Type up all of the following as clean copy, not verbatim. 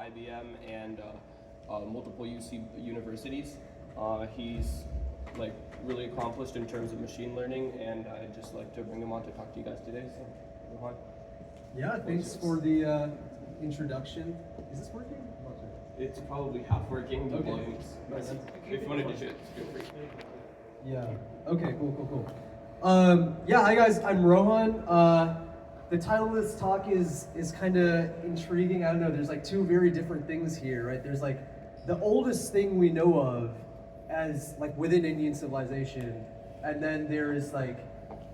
IBM and multiple UC universities. He's like really accomplished in terms of machine learning, and I'd just like to bring him on to talk to you guys today. So, Rohan. Yeah, thanks for the introduction. Is this working? It's probably half working. The Okay. volumes. If you want to ditch it, feel free. Yeah. Okay. Cool. Yeah. Hi guys. I'm Rohan. The title of this talk is kind of intriguing. I don't know. There's like two very different things here, right? There's like the oldest thing we know of as like within Indian civilization, and then there is like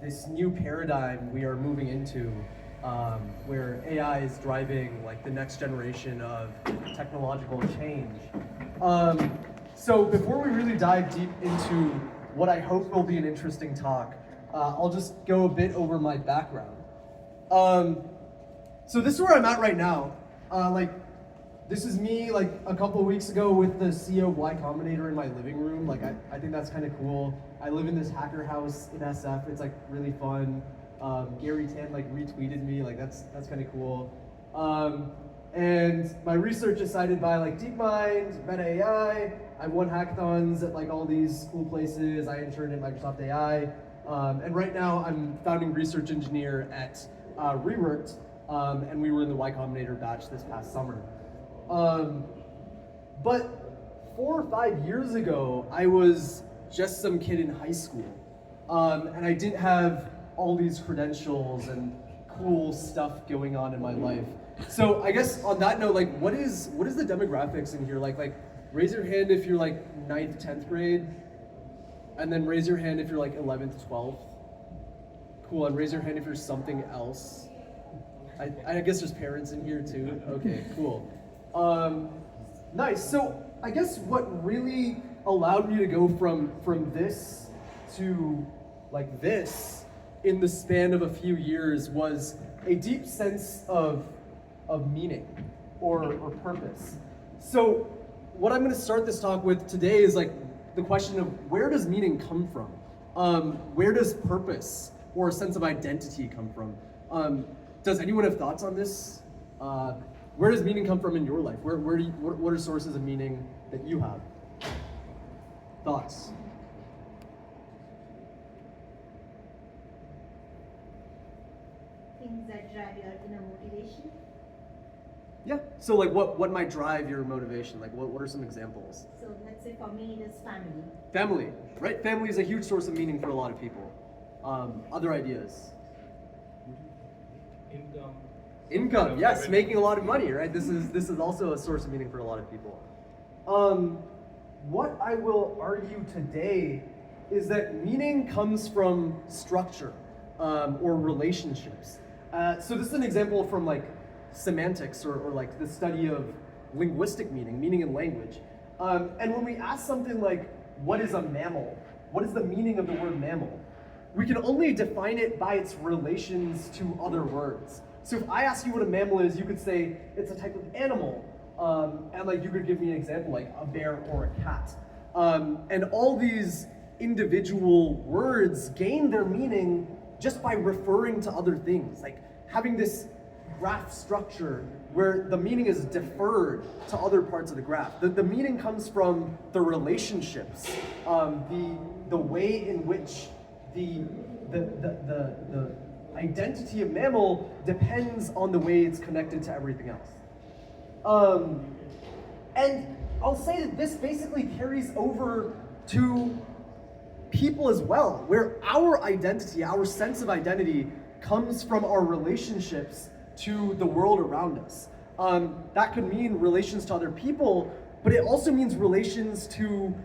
this new paradigm we are moving into, where AI is driving like the next generation of technological change. So before we really dive deep into what I hope will be an interesting talk, I'll just go a bit over my background. So this is where I'm at right now. This is me like a couple of weeks ago with the CEO of Y Combinator in my living room. Like I think that's kind of cool. I live in this hacker house in SF. It's like really fun. Gary Tan like retweeted me. Like that's kind of cool. And my research is cited by like DeepMind, Meta AI. I won hackathons at like all these cool places. I interned at Microsoft AI. And right now I'm founding research engineer at Reworked. And we were in the Y Combinator batch this past summer. But 4 or 5 years ago, I was just some kid in high school. And I didn't have all these credentials and cool stuff going on in my life. So I guess on that note, like what is the demographics in here? Like raise your hand if you're like 9th, 10th grade, and then raise your hand if you're like 11th, 12th. Cool, and raise your hand if you're something else. I guess there's parents in here too. Okay, cool. Nice. So I guess what really allowed me to go from this to like this in the span of a few years was a deep sense of meaning or purpose. So what I'm going to start this talk with today is like the question of where does meaning come from? Where does purpose or a sense of identity come from? Does anyone have thoughts on this? Where does meaning come from in your life? What are sources of meaning that you have? Thoughts? Things that drive your inner motivation. Yeah. So like what might drive your motivation? Like what are some examples? So let's say for me it is family. Family, right? Family is a huge source of meaning for a lot of people. Other ideas? Income, yes, making a lot of money, right? This is also a source of meaning for a lot of people. What I will argue today is that meaning comes from structure or relationships. So this is an example from like semantics or like the study of linguistic meaning in language. And when we ask something like, what is a mammal? What is the meaning of the word mammal? We can only define it by its relations to other words. So if I ask you what a mammal is, you could say it's a type of animal. And like you could give me an example like a bear or a cat. And all these individual words gain their meaning just by referring to other things, like having this graph structure where the meaning is deferred to other parts of the graph. The meaning comes from the relationships, the way in which the identity of mammal depends on the way it's connected to everything else. And I'll say that this basically carries over to people as well, where our identity, our sense of identity, comes from our relationships to the world around us. That could mean relations to other people, but it also means relations to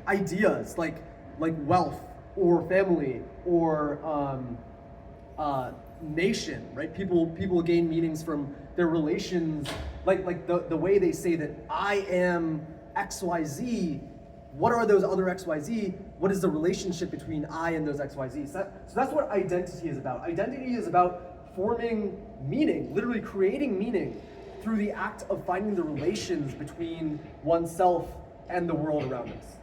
ideas like wealth or family or nation, right? People gain meanings from their relations, like the way they say that I am XYZ. What are those other XYZ? What is the relationship between I and those XYZ? So that's what identity is about. Identity is about forming meaning, literally creating meaning through the act of finding the relations between oneself and the world around us.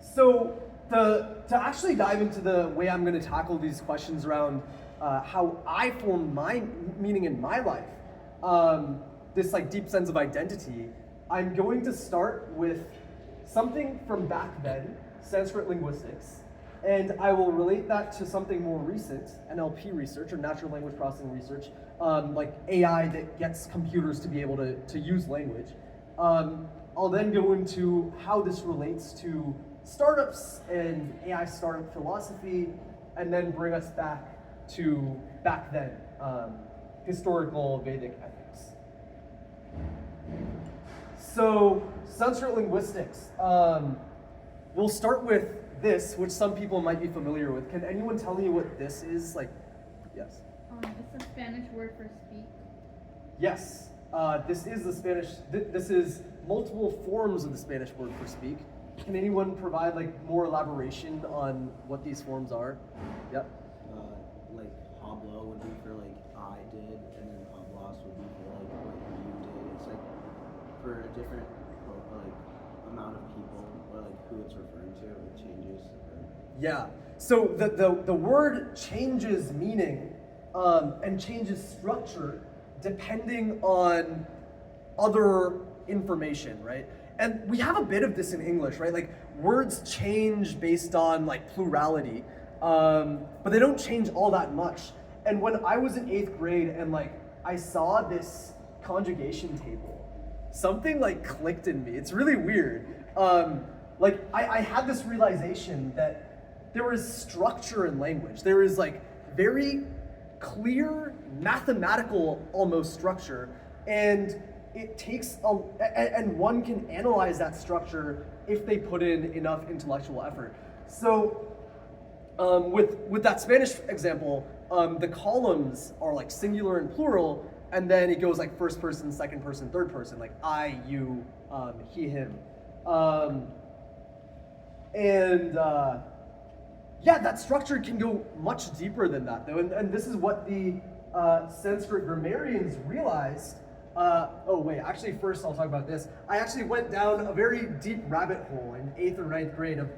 So to actually dive into the way I'm going to tackle these questions around how I form my meaning in my life, this like deep sense of identity, I'm going to start with something from back then, Sanskrit linguistics, and I will relate that to something more recent, NLP research or natural language processing research, like AI that gets computers to be able to use language. I'll then go into how this relates to startups and AI startup philosophy, and then bring us back to back then, historical Vedic ethics. So, Sanskrit linguistics. We'll start with this, which some people might be familiar with. Can anyone tell me what this is? Like, yes. It's a Spanish word for speak. Yes. This is the Spanish. This is multiple forms of the Spanish word for speak. Can anyone provide like more elaboration on what these forms are? Yep. Like hablo would be for like I did, and then hablas would be for like what you did. It's like for a different like amount of people, or like who it's referring to, it changes. Yeah. So the word changes meaning and changes structure depending on other information, right? And we have a bit of this in English, right? Like words change based on like plurality, but they don't change all that much. And when I was in 8th grade and like I saw this conjugation table, something like clicked in me. It's really weird. Like I had this realization that there is structure in language. There is like very clear mathematical almost structure, and it takes and one can analyze that structure if they put in enough intellectual effort. So with that Spanish example, the columns are like singular and plural, and then it goes like first person, second person, third person, like I, you, he, him. Yeah, that structure can go much deeper than that, though, and this is what the Sanskrit grammarians realized. Actually, first I'll talk about this. I actually went down a very deep rabbit hole in 8th or 9th grade of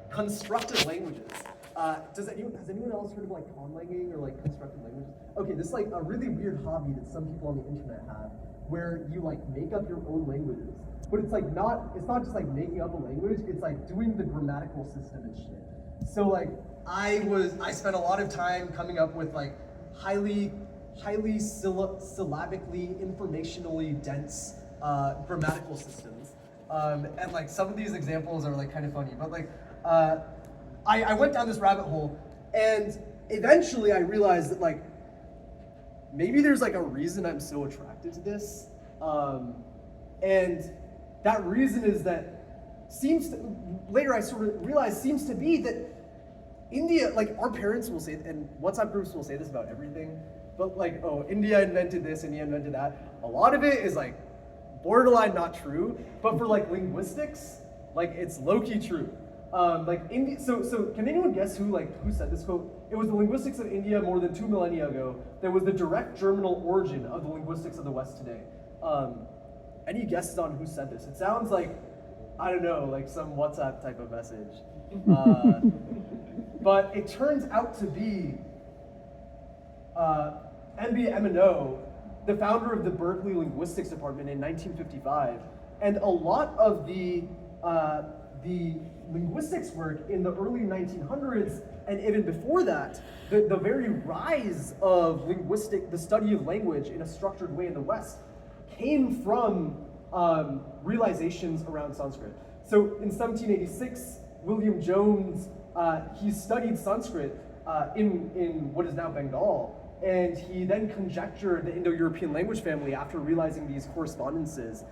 constructed languages. Has anyone else heard of like conlanging or like constructed languages? Okay, this is like a really weird hobby that some people on the internet have, where you like make up your own languages. But it's not just like making up a language, it's like doing the grammatical system and shit. So like I spent a lot of time coming up with like highly syllabically, informationally dense grammatical systems. And like some of these examples are like kind of funny, but like I went down this rabbit hole, and eventually I realized that like maybe there's like a reason I'm so attracted to this, and that reason is that later I sort of realized seems to be that India, like our parents will say, and WhatsApp groups will say this about everything, but like, oh, India invented this, India invented that. A lot of it is like borderline not true, but for like linguistics, like it's low-key true. Like India, so can anyone guess who said this quote? It was the linguistics of India more than 2 millennia ago that was the direct germinal origin of the linguistics of the West today. Any guesses on who said this? It sounds like, I don't know, like some WhatsApp type of message. But it turns out to be M.B. Emino, the founder of the Berkeley Linguistics Department in 1955. And a lot of the linguistics work in the early 1900s, and even before that, the very rise of the study of language in a structured way in the West, came from realizations around Sanskrit. So in 1786, William Jones, he studied Sanskrit in what is now Bengal, and he then conjectured the Indo-European language family after realizing these correspondences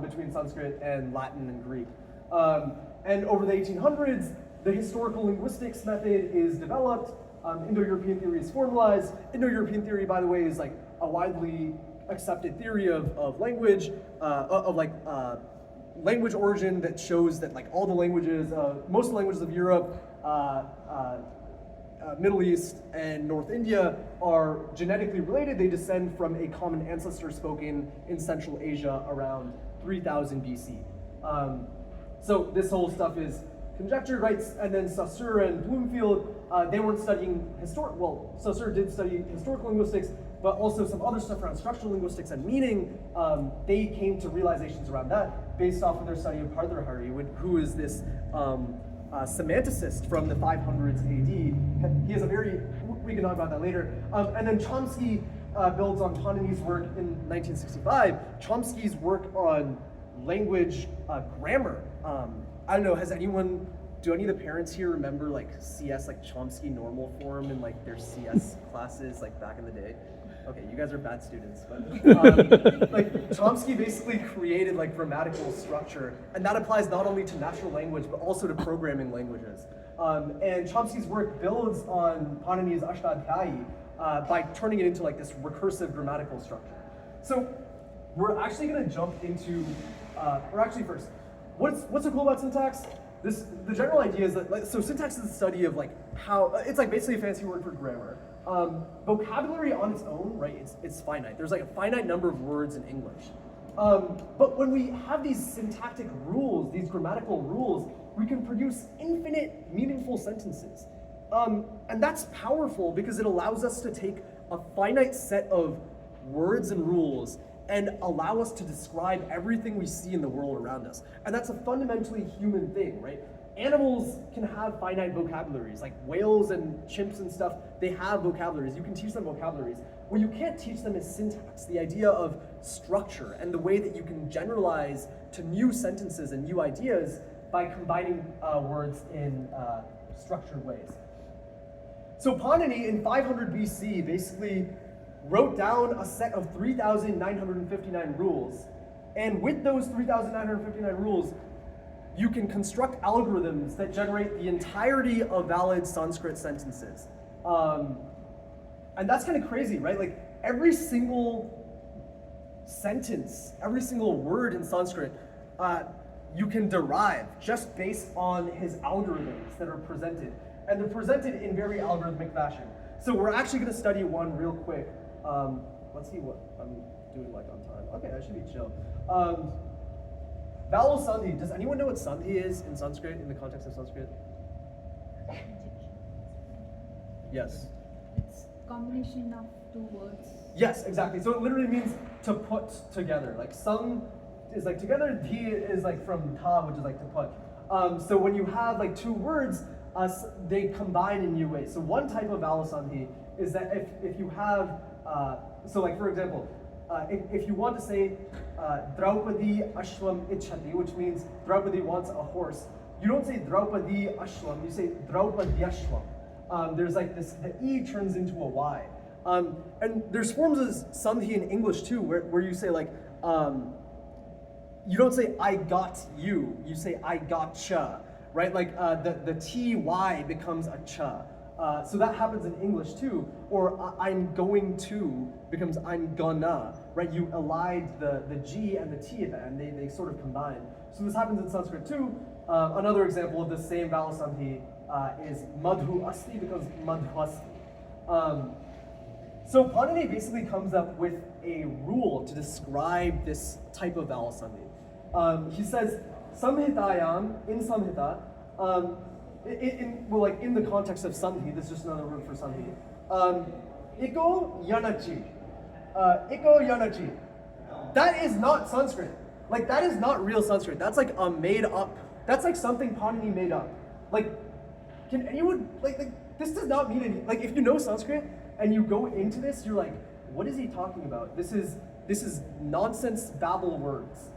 between Sanskrit and Latin and Greek. And over the 1800s, the historical linguistics method is developed, Indo-European theory is formalized. Indo-European theory, by the way, is like a widely accepted theory of language, language origin that shows that like all the languages, most of the languages of Europe, Middle East, and North India are genetically related. They descend from a common ancestor spoken in Central Asia around 3000 BC. So this whole stuff is conjectured, right? And then Saussure and Bloomfield, they weren't studying Saussure did study historical linguistics, but also some other stuff around structural linguistics and meaning, they came to realizations around that based off of their study of Ashtadhyayi, who is this semanticist from the 500s AD. He has a very, we can talk about that later. And then Chomsky builds on Panini's work in 1965. Chomsky's work on language grammar. I don't know, do any of the parents here remember like CS, like Chomsky normal form in like their CS classes like back in the day? Okay, you guys are bad students, but like Chomsky basically created like grammatical structure, and that applies not only to natural language but also to programming languages. And Chomsky's work builds on Panini's Ashtadhyayi by turning it into like this recursive grammatical structure. So we're actually going to jump into, first, what's so cool about syntax? The general idea is that, like, so syntax is the study of like how, it's like basically a fancy word for grammar. Vocabulary on its own, right, it's finite. There's like a finite number of words in English. But when we have these syntactic rules, these grammatical rules, we can produce infinite meaningful sentences. And that's powerful because it allows us to take a finite set of words and rules and allow us to describe everything we see in the world around us. And that's a fundamentally human thing, right? Animals can have finite vocabularies, like whales and chimps and stuff, they have vocabularies. You can teach them vocabularies. What you can't teach them is syntax, the idea of structure and the way that you can generalize to new sentences and new ideas by combining words in structured ways. So Panini in 500 BC basically wrote down a set of 3,959 rules. And with those 3,959 rules, you can construct algorithms that generate the entirety of valid Sanskrit sentences. And that's kind of crazy, right? Like every single sentence, every single word in Sanskrit, you can derive just based on his algorithms that are presented. And they're presented in very algorithmic fashion. So we're actually going to study one real quick. Let's see what I'm doing like on time. Okay, I should be chill. Vowel sandhi. Does anyone know what sandhi is in Sanskrit, in the context of Sanskrit? Yes. It's combination of two words. Yes, exactly. So it literally means to put together. Like sang is like together, dhi is like from ta, which is like to put. So when you have like two words, they combine in new ways. So one type of vowel sandhi is that if you have, so like for example, if you want to say Draupadi Ashwam Ichhati, which means Draupadi wants a horse, you don't say Draupadi Ashwam, you say Draupadyashwam. There's like this, the E turns into a Y. And there's forms of sandhi in English too, where you say like, you don't say I got you, you say I gotcha, right? Like the TY becomes a cha. So that happens in English too. Or I'm going to becomes I'm gonna, right? You elide the G and the T at the end, they sort of combine. So this happens in Sanskrit too. Another example of the same vowel sandhi is madhu asti becomes madhvasti. So Panini basically comes up with a rule to describe this type of vowel sandhi. He says, samhitayam, in samhita, in the context of sandhi, this is just another word for sandhi. Iko yanachi. Iko yanachi. That is not Sanskrit. Like, that is not real Sanskrit. That's like a made up, that's like something Panini made up. Like, can anyone, like this does not mean any, like if you know Sanskrit and you go into this, you're like, what is he talking about? This is nonsense babble words.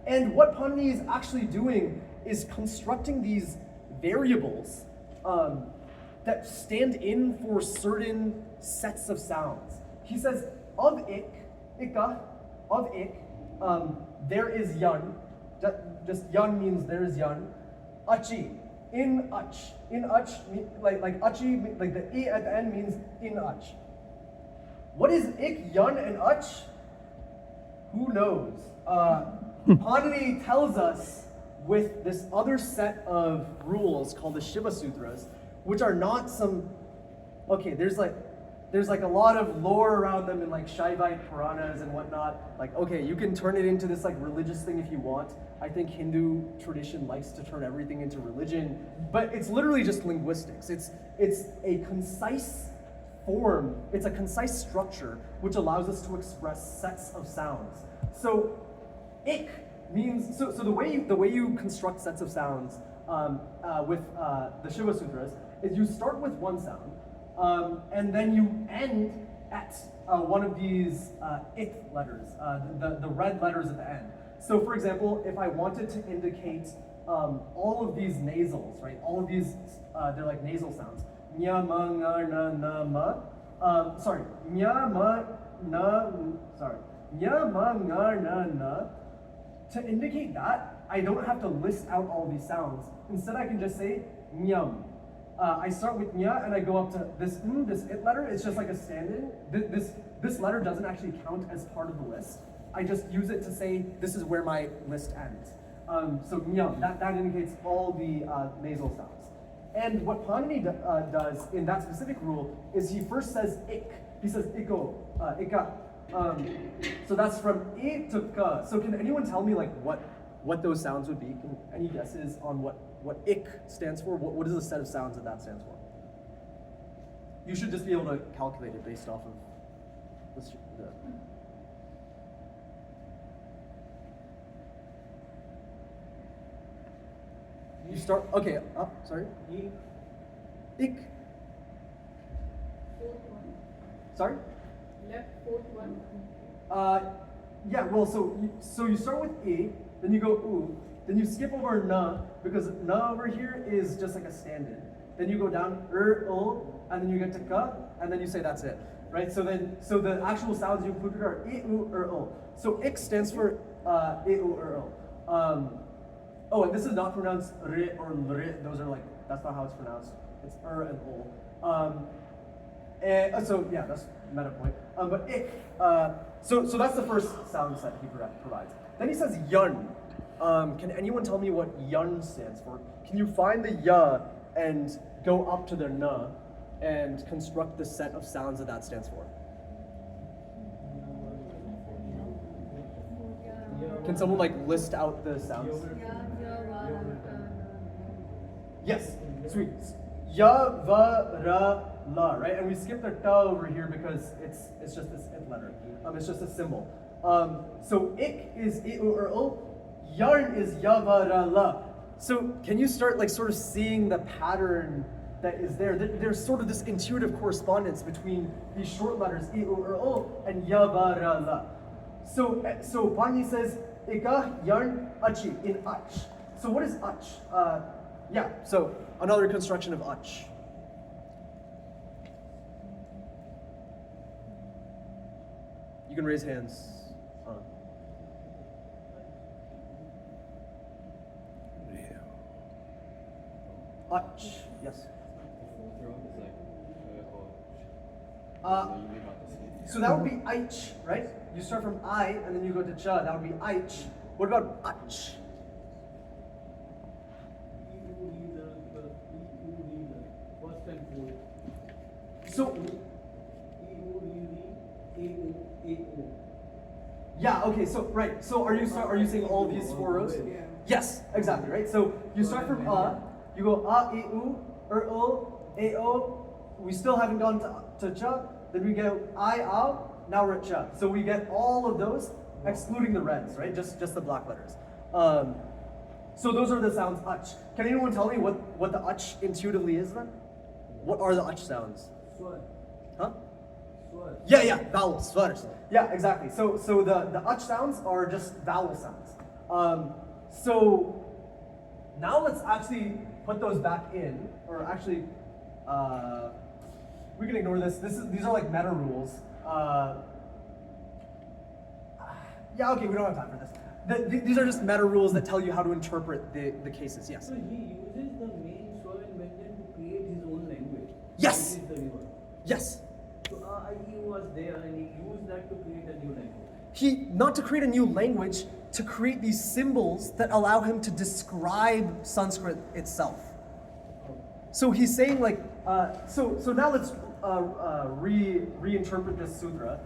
And what Panini is actually doing is constructing these variables that stand in for certain sets of sounds. He says, of ik, ika, of ik, there is yan. Just yan means there is yan. Achi, in ach. In ach, like achi, like the e at the end means in ach. What is ik, yan, and ach? Who knows? Panini tells us with this other set of rules called the Shiva Sutras, which are not some, okay, there's like a lot of lore around them in like Shaivite Puranas and whatnot. Like, okay, you can turn it into this like religious thing if you want. I think Hindu tradition likes to turn everything into religion, but it's literally just linguistics. It's a concise form, it's a concise structure which allows us to express sets of sounds. So ik means, so the way you construct sets of sounds with the Shiva Sutras is you start with one sound, and then you end at one of these ik letters, the red letters at the end. So for example, if I wanted to indicate all of these nasals, right? All of these, they're like nasal sounds. Nya, ma, nga, na, na, ma. Sorry. Nya, ma, na, sorry. Nya, ma, nga, na, na. To indicate that, I don't have to list out all these sounds. Instead, I can just say nyam. I start with nya and I go up to this it letter. It's just like a stand-in. This letter doesn't actually count as part of the list. I just use it to say this is where my list ends. So nyam, that indicates all the nasal sounds. And what Panini does in that specific rule is he first says ik. He says iko, ika. So that's from I to ka. So can anyone tell me like what those sounds would be? Any guesses on what ik stands for? What is the set of sounds that stands for? You should just be able to calculate it based off of the You start, okay, sorry. Ik. Fourth one. Sorry? Left fourth one. Yeah, well, so you start with I, then you go u, then you skip over na, because na over here is just like a stand-in. Then you go down and then you get to ka, and then you say that's it, right? So the actual sounds you included are I, u, So ik stands for I, u, oh, and this is not pronounced re or lre. Those are like, that's not how it's pronounced. It's and ol. So yeah, that's meta point. But ik, so that's the first sound set he provides. Then he says yun. Can anyone tell me what yun stands for? Can you find the ya and go up to the na and construct the set of sounds that stands for? Can someone like list out the sounds? Yes, sweet. Ya, va, ra, la, right? And we skipped the ta over here because it's just this it letter. It's just a symbol. So ik is I, u, ul. Yarn is ya, va, ra, la. So can you start like sort of seeing the pattern that is there? There's sort of this intuitive correspondence between these short letters I, u, ul and ya, va, ra, la. So Panini says ika, yarn, achi in ach. So what is ach? Yeah, so another construction of ach. You can raise hands. Ach, yes. So that would be aich, right? You start from I and then you go to cha. That would be aich. What about ach? So yeah, okay, so right. So are you saying all these four rows? Yes, exactly, right? So you start from you go I, u, o. We still haven't gone to cha. Then we go I, ow. Now we're at cha. So we get all of those, excluding the reds, right? Just the black letters. So those are the sounds ach. Can anyone tell me what the ach intuitively is then? What are the ach sounds? Swar. Huh? Swar. Yeah, vowels, swars. Yeah, exactly. So the ach sounds are just vowel sounds. So now let's actually put those back in, or actually, we can ignore this. These are like meta rules. Yeah, okay, we don't have time for this. These are just meta rules that tell you how to interpret the cases. Yes. So he uses the main Sewa invention to create his own language. Yes. Which is the river. Yes. So he was there and he used that to create a new language. Not to create a new language, to create these symbols that allow him to describe Sanskrit itself. So he's saying like, so now let's reinterpret this sutra.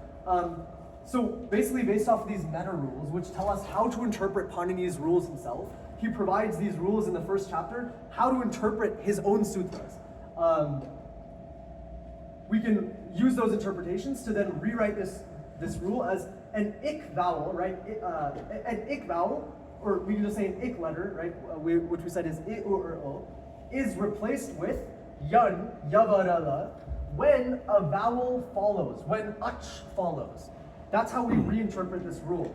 So basically based off these meta rules, which tell us how to interpret Panini's rules himself, he provides these rules in the first chapter, how to interpret his own sutras. We can use those interpretations to then rewrite this rule as an ik vowel, right? An ik vowel, or we can just say an ik letter, right? Which we said is I, U, or O, is replaced with yan, yavarala, when a vowel follows, when ach follows. That's how we reinterpret this rule.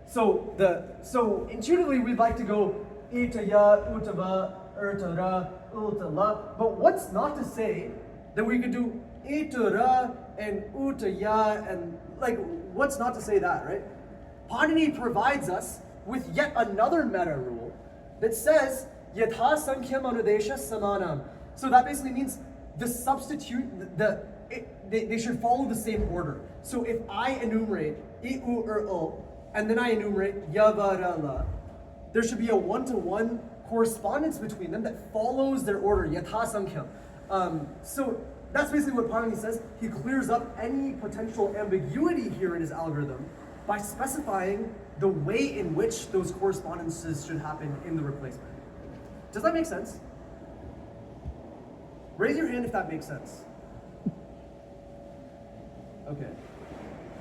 So intuitively we'd like to go itaya, utava, urtara, utala, but what's not to say that we could do itura and utaya and like what's not to say that, right? Panini provides us with yet another meta rule that says yatha sankhya manudesha samanam. So that basically means the substitute, they should follow the same order. So if I enumerate I, U, or O, and then I enumerate yavarala, there should be a one-to-one correspondence between them that follows their order, yatha sankhya. So that's basically what Panini says. He clears up any potential ambiguity here in his algorithm by specifying the way in which those correspondences should happen in the replacement. Does that make sense? Raise your hand if that makes sense.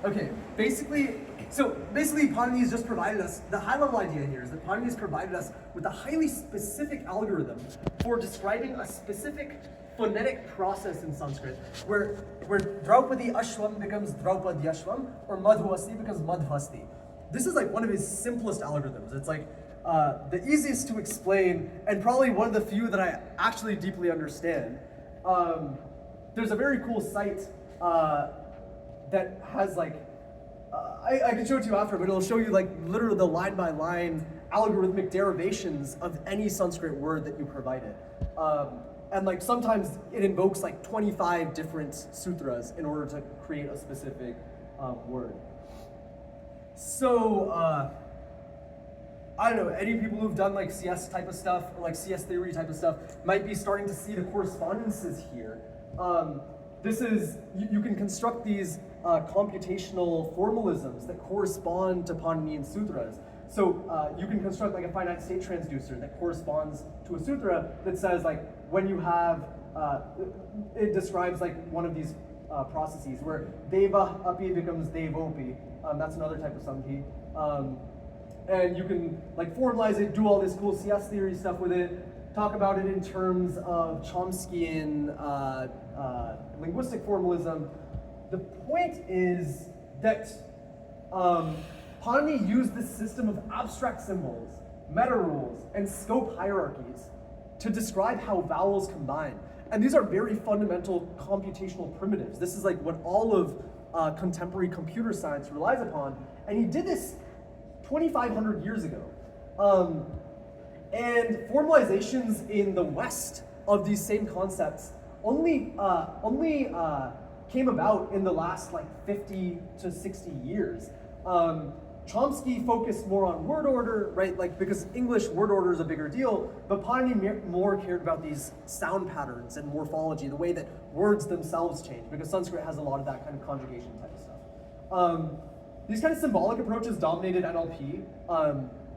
Okay, basically Panini has just provided us, the high level idea here is that Panini has provided us with a highly specific algorithm for describing a specific phonetic process in Sanskrit where Draupadi Ashwam becomes Draupadyashwam or Madhuvasti becomes Madhvasti. This is like one of his simplest algorithms. It's like the easiest to explain and probably one of the few that I actually deeply understand. There's a very cool site that has like, I can show it to you after, but it'll show you like literally the line by line algorithmic derivations of any Sanskrit word that you provide it. And like sometimes it invokes like 25 different sutras in order to create a specific word. So, I don't know, any people who've done like CS type of stuff, or like CS theory type of stuff, might be starting to see the correspondences here. This is, you can construct these computational formalisms that correspond to Paninian sutras. So you can construct like a finite state transducer that corresponds to a sutra that says like, when you have, it describes like one of these processes where deva api becomes devopi. That's another type of samhi. And you can like formalize it, do all this cool CS theory stuff with it, talk about it in terms of Chomskyan linguistic formalism. The point is that Panini used this system of abstract symbols, meta rules, and scope hierarchies to describe how vowels combine. And these are very fundamental computational primitives. This is like what all of contemporary computer science relies upon. And he did this 2,500 years ago. And formalizations in the West of these same concepts only came about in the last like 50 to 60 years. Chomsky focused more on word order, right? Like because English word order is a bigger deal, but Panini more cared about these sound patterns and morphology, the way that words themselves change, because Sanskrit has a lot of that kind of conjugation type of stuff. These kind of symbolic approaches dominated NLP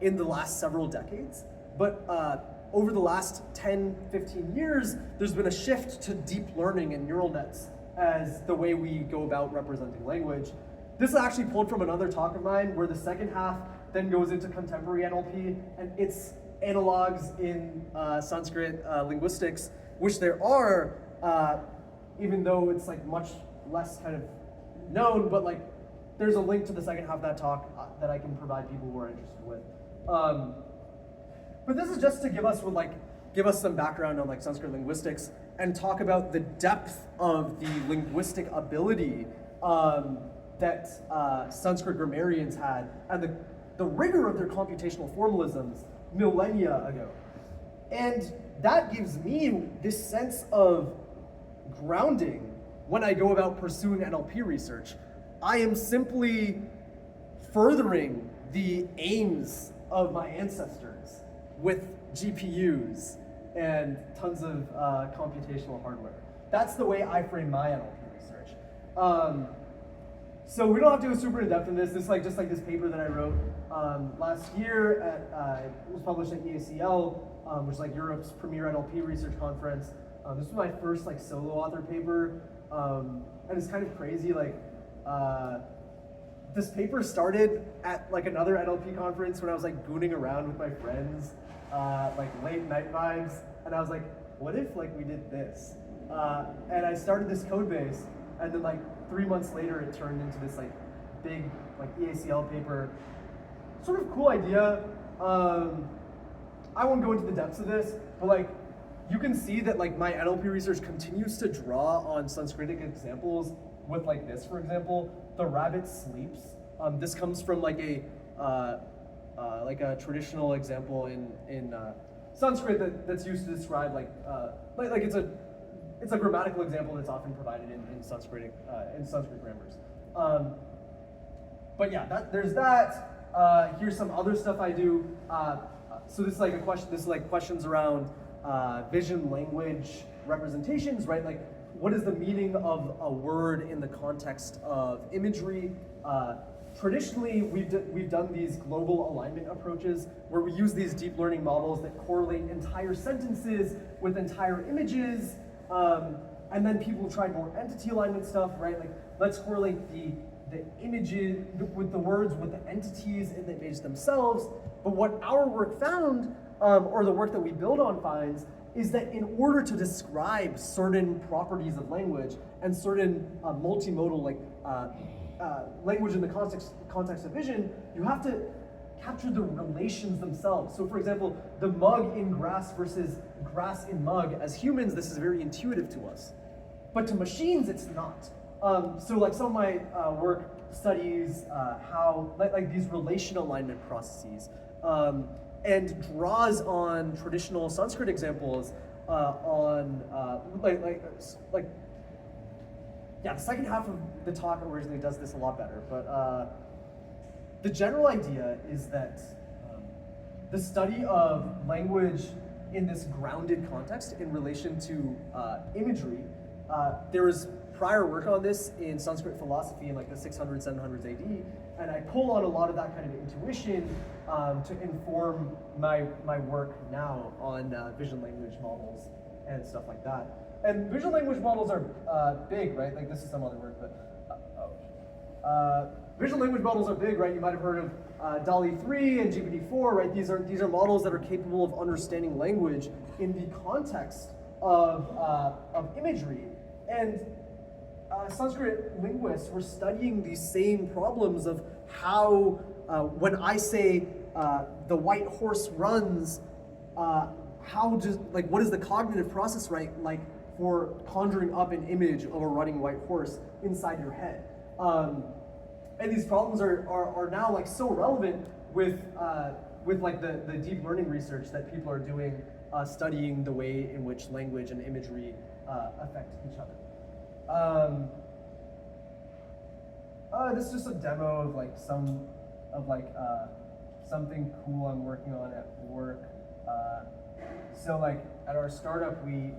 in the last several decades, but over the last 10, 15 years, there's been a shift to deep learning and neural nets as the way we go about representing language. This is actually pulled from another talk of mine where the second half then goes into contemporary NLP and its analogs in Sanskrit linguistics, which there are, even though it's like much less kind of known, but like there's a link to the second half of that talk that I can provide people who are interested with. But this is just to give us some background on like Sanskrit linguistics and talk about the depth of the linguistic ability that Sanskrit grammarians had and the rigor of their computational formalisms millennia ago. And that gives me this sense of grounding when I go about pursuing NLP research. I am simply furthering the aims of my ancestors with GPUs and tons of computational hardware. That's the way I frame my NLP research. So we don't have to go super in depth in this. This is like just like this paper that I wrote last year. It was published at EACL, which is like Europe's premier NLP research conference. This was my first like solo author paper, and it's kind of crazy. Like, this paper started at like another NLP conference when I was like gooning around with my friends, like late night vibes, and I was like, what if like we did this? And I started this code base, and then like 3 months later, it turned into this like big like EACL paper. Sort of cool idea. I won't go into the depths of this, but like you can see that like my NLP research continues to draw on Sanskritic examples with like this, for example, the rabbit sleeps. This comes from like a traditional example in Sanskrit that's used to describe like it's a grammatical example that's often provided in Sanskrit grammars. But yeah, there's that. Here's some other stuff I do. So this is like a question. This is like questions around vision language representations, right? Like, what is the meaning of a word in the context of imagery? Traditionally, we've done these global alignment approaches where we use these deep learning models that correlate entire sentences with entire images, and then people tried more entity alignment stuff, right? Like, let's correlate the images with the words with the entities in the image themselves. But what our work found, or the work that we build on finds, is that in order to describe certain properties of language and certain multimodal language in the context of vision, you have to capture the relations themselves. So for example, the mug in grass versus grass in mug, as humans, this is very intuitive to us. But to machines, it's not. So like some of my work studies how like these relation alignment processes, and draws on traditional Sanskrit examples the second half of the talk originally does this a lot better, but the general idea is that the study of language in this grounded context in relation to imagery, there was prior work on this in Sanskrit philosophy in like the 600s, 700s AD, and I pull on a lot of that kind of intuition to inform my work now on vision language models and stuff like that. And vision language models are big, right? Like this is some other work, but vision language models are big, right? You might have heard of DALL-E 3 and GPT-4, right? These are models that are capable of understanding language in the context of imagery. And Sanskrit linguists were studying these same problems of how, when I say the white horse runs, what is the cognitive process, right? Like for conjuring up an image of a running white horse inside your head. And these problems are now like so relevant with like the deep learning research that people are doing, studying the way in which language and imagery affect each other. This is just a demo of like something cool I'm working on at work. So like at our startup, we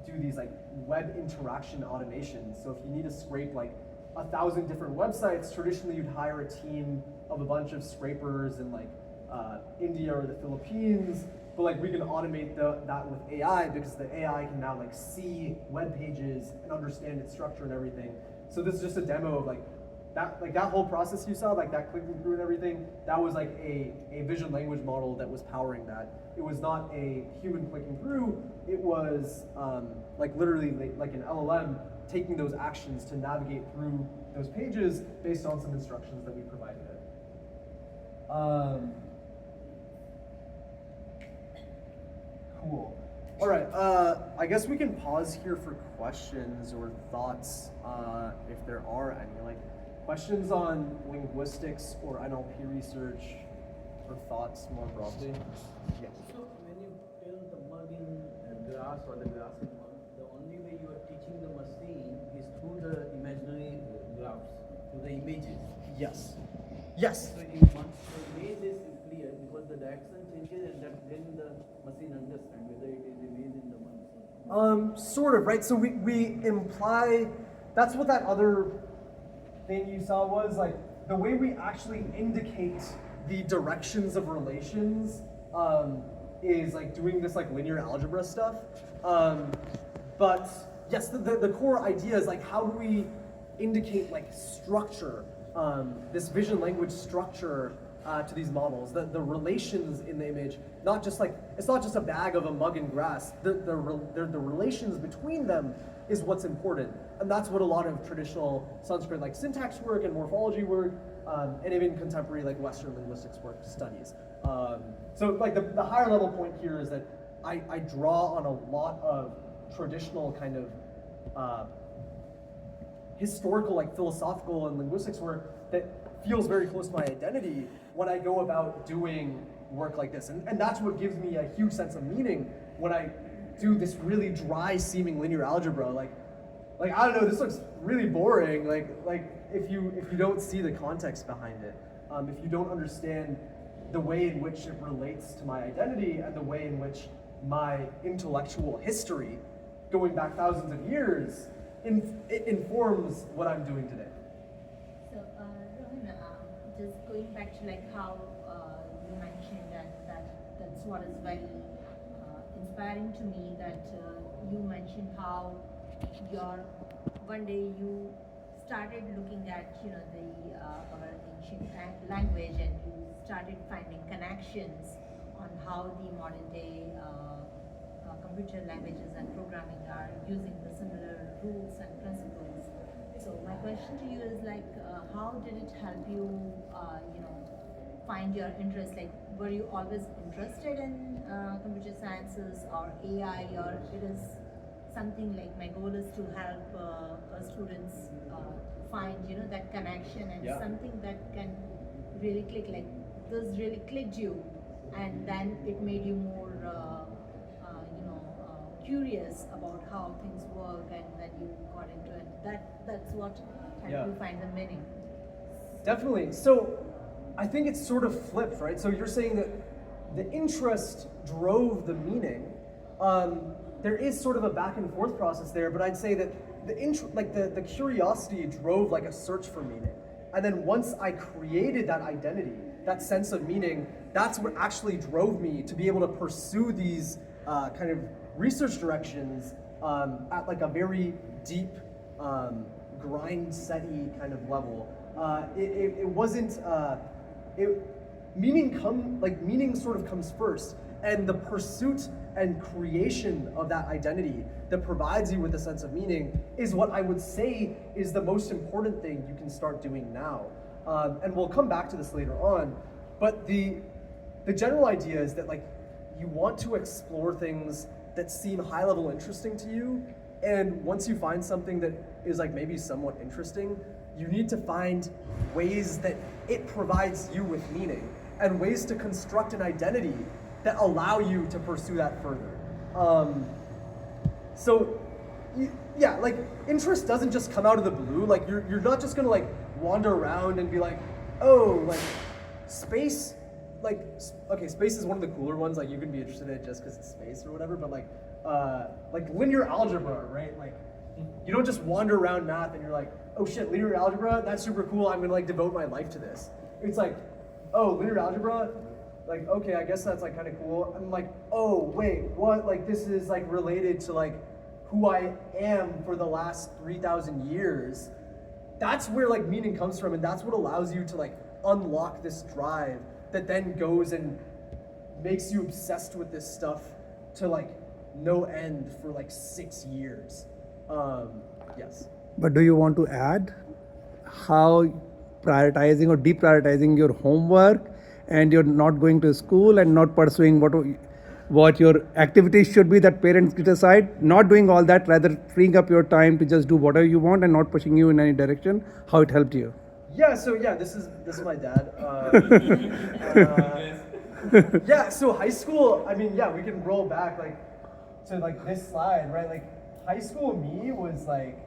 do these like web interaction automations. So if you need to scrape like 1,000 different websites, traditionally you'd hire a team of a bunch of scrapers in like India or the Philippines. But like we can automate that with AI because the AI can now like see web pages and understand its structure and everything. So this is just a demo of like that whole process you saw, like that clicking through and everything. That was like a vision language model that was powering that. It was not a human clicking through. It was like literally like an LLM taking those actions to navigate through those pages based on some instructions that we provided it. Cool. All right, I guess we can pause here for questions or thoughts, if there are any. Like questions on linguistics or NLP research, or thoughts more broadly. Yeah. So when you tell the mug in grass or the grass in mug, the only way you are teaching the machine is through the imaginary graphs, through the images. Yes. Yes. So in one, the image is clear because the direction changes, and then the machine understands whether it is image in the mug. Sort of, right? So we imply, that's what that other thing you saw was, like the way we actually indicate the directions of relations is like doing this like linear algebra stuff. But yes, the core idea is like, how do we indicate like structure, this vision language structure to these models, the relations in the image, not just like, it's not just a bag of a mug and grass, the relations between them is what's important. And that's what a lot of traditional Sanskrit like syntax work and morphology work, and even contemporary like Western linguistics work studies. So like the higher level point here is that I draw on a lot of traditional kind of historical, like philosophical and linguistics work that feels very close to my identity when I go about doing work like this. And that's what gives me a huge sense of meaning when I do this really dry seeming linear algebra. Like I don't know, this looks really boring. Like if you don't see the context behind it, if you don't understand the way in which it relates to my identity and the way in which my intellectual history, going back thousands of years, it informs what I'm doing today. So, Rohan, just going back to like how you mentioned that's what is very inspiring to me, that you mentioned how one day you started looking at our ancient language, and you started finding connections on how the modern day computer languages and programming are using the similar rules and principles. So my question to you is like, how did it help you, find your interest? Like, were you always interested in computer sciences or AI, or it is something like my goal is to help students find that connection and something that can really click, like this really clicked you, and then it made you more curious about how things work, and then you got into it. That's what helped you find the meaning. Definitely. So I think it's sort of flipped, right? So you're saying that the interest drove the meaning. There is sort of a back and forth process there, but I'd say that the curiosity drove like a search for meaning. And then once I created that identity, that sense of meaning, that's what actually drove me to be able to pursue these kind of research directions at like a very deep, grind-setty kind of level. It wasn't. Meaning sort of comes first, and the pursuit and creation of that identity that provides you with a sense of meaning is what I would say is the most important thing you can start doing now. And we'll come back to this later on, but the general idea is that like you want to explore things that seem high level interesting to you, and once you find something that is like maybe somewhat interesting, you need to find ways that it provides you with meaning and ways to construct an identity that allow you to pursue that further. Like interest doesn't just come out of the blue. Like you're not just gonna like wander around and be like, oh, like space, like okay, space is one of the cooler ones. Like you can be interested in it just because it's space or whatever. But like linear algebra, right? Like you don't just wander around math and you're like, oh shit, linear algebra, that's super cool. I'm gonna like devote my life to this. It's like, oh, linear algebra, like okay, I guess that's like kind of cool. I'm like, oh wait, what? Like this is like related to like who I am for the last 3,000 years. That's where like meaning comes from, and that's what allows you to like unlock this drive that then goes and makes you obsessed with this stuff to like no end for like 6 years. Yes. But do you want to add how prioritizing or deprioritizing your homework, and you're not going to school and not pursuing what your activities should be that parents decide, not doing all that, rather freeing up your time to just do whatever you want and not pushing you in any direction, how it helped you? Yeah, so yeah, this is my dad. Yeah, so high school, I mean, yeah, we can roll back like to like this slide, right? Like high school me was like,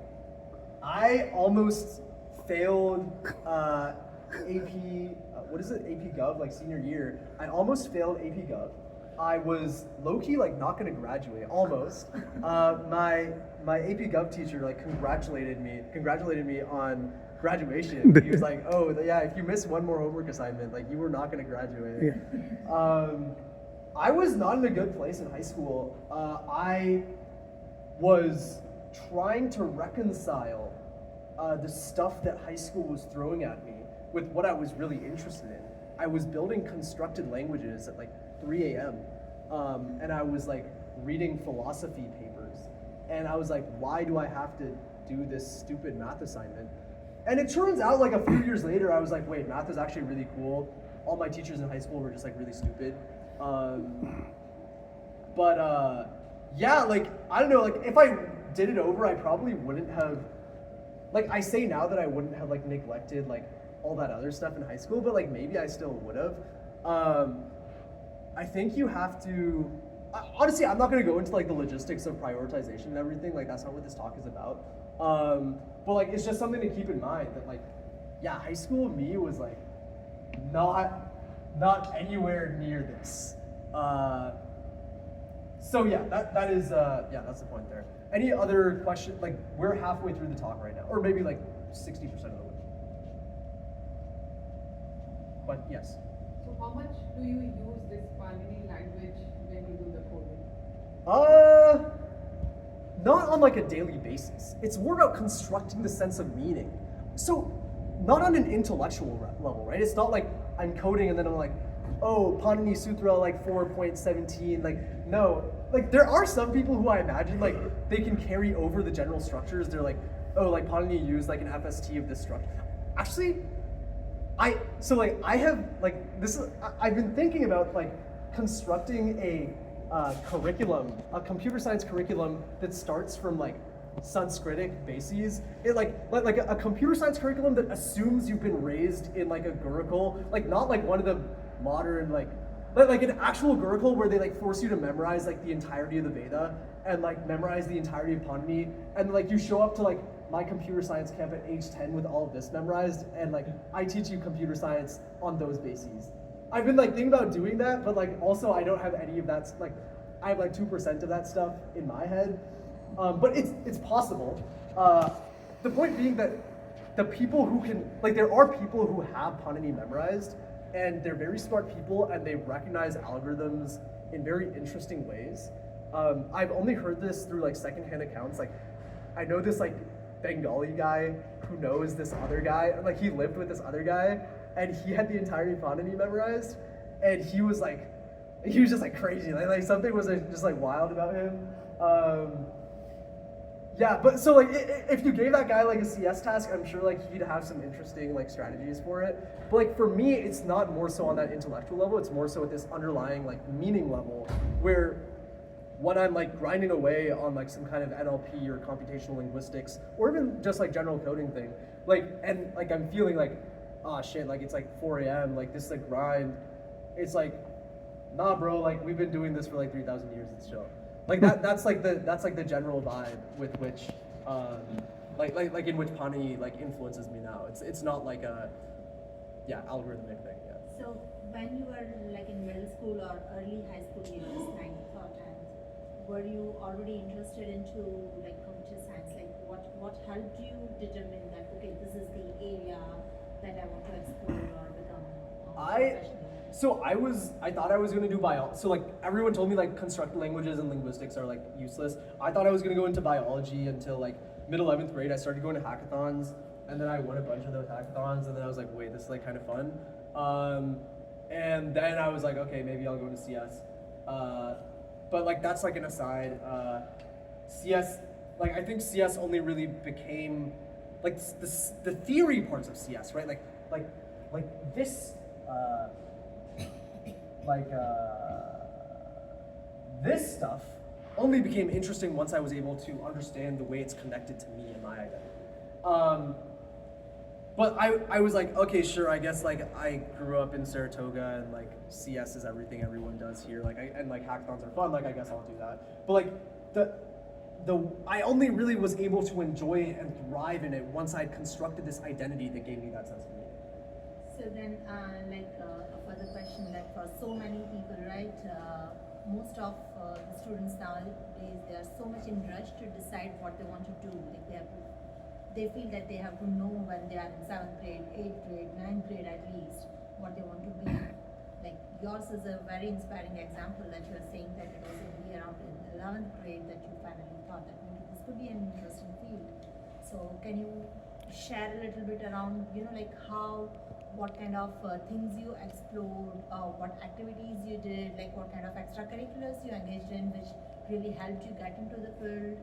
I almost failed AP, AP Gov, like senior year. I almost failed AP Gov. I was low-key like not gonna graduate, almost. My AP Gov teacher like congratulated me on graduation. He was like, oh yeah, if you miss one more homework assignment, like you were not gonna graduate. Yeah. I was not in a good place in high school. was trying to reconcile the stuff that high school was throwing at me with what I was really interested in. I was building constructed languages at like 3 a.m. And I was like reading philosophy papers. And I was like, why do I have to do this stupid math assignment? And it turns out like a few years later, I was like, wait, math is actually really cool. All my teachers in high school were just like really stupid. Yeah, like, I don't know, like if I did it over, I probably wouldn't have, like I say now that I wouldn't have like neglected like all that other stuff in high school, but like maybe I still would have. I think you have to, honestly, I'm not gonna go into like the logistics of prioritization and everything, like that's not what this talk is about. But like it's just something to keep in mind that like, yeah, high school me was like not anywhere near this. So yeah, that is yeah, that's the point there. Any other question? Like we're halfway through the talk right now, or maybe like 60% of the way. But yes. So how much do you use this Panini language when you do the coding? Not on like a daily basis. It's more about constructing the sense of meaning. So not on an intellectual level, right? It's not like I'm coding and then I'm like, oh, Panini Sutra like 4.17, like no. Like there are some people who I imagine like they can carry over the general structures. They're like, oh, like Panini used like an FST of this structure. Actually, I've been thinking about like constructing a curriculum, a computer science curriculum that starts from like Sanskritic bases. It like a computer science curriculum that assumes you've been raised in like a Gurukul, like not like one of the modern like an actual Gurukul where they like force you to memorize like the entirety of the Veda and like memorize the entirety of Panini, and like you show up to like my computer science camp at age 10 with all of this memorized, and like I teach you computer science on those bases. I've been like thinking about doing that, but like also I don't have any of that, like I have like 2% of that stuff in my head. But it's possible. The point being that the people who can, like there are people who have Panini memorized, and they're very smart people, and they recognize algorithms in very interesting ways. I've only heard this through like secondhand accounts. Like I know this like Bengali guy who knows this other guy, and like he lived with this other guy, and he had the entirety of Panini memorized, and he was just like crazy. Like something was just like wild about him. Yeah, but so like if you gave that guy like a CS task, I'm sure like he'd have some interesting like strategies for it. But like for me, it's not more so on that intellectual level. It's more so at this underlying like meaning level, where when I'm like grinding away on like some kind of NLP or computational linguistics, or even just like general coding thing, like and like I'm feeling like, oh shit, like it's like 4 a.m. like this is a grind. It's like, nah, bro, like we've been doing this for like 3,000 years. It's chill. Like that's like the general vibe with which like in which Panini like influences me now. It's not like a algorithmic thing. Yeah. So when you were like in middle school or early high school years, 9th or 10th, were you already interested into like computer science? Like what helped you determine that okay, this is the area that I want to explore or become professional? So I thought I was going to do biology. So like everyone told me like constructed languages and linguistics are like useless. I thought I was going to go into biology until like mid-11th grade. I started going to hackathons, and then I won a bunch of those hackathons, and then I was like, wait, this is like kind of fun. And then I was like, okay, maybe I'll go into CS. But like that's like an aside. CS, like I think CS only really became like the theory parts of CS, right? Like this. This stuff only became interesting once I was able to understand the way it's connected to me and my identity. But I was like, okay, sure, I guess like I grew up in Saratoga and like CS is everything everyone does here. Like and like hackathons are fun, like I guess I'll do that. But like I only really was able to enjoy and thrive in it once I'd constructed this identity that gave me that sense of meaning. So then, like a further question, like for so many people, right? Most of the students nowadays, they are so much in rush to decide what they want to do. Like they feel that they have to know when they are in 7th grade, 8th grade, 9th grade at least, what they want to be. Like yours is a very inspiring example that you are saying that it was only around in 11th grade that you finally thought that maybe this could be an interesting field. So can you share a little bit around, like what kind of things you explored, what activities you did, like what kind of extracurriculars you engaged in, which really helped you get into the field.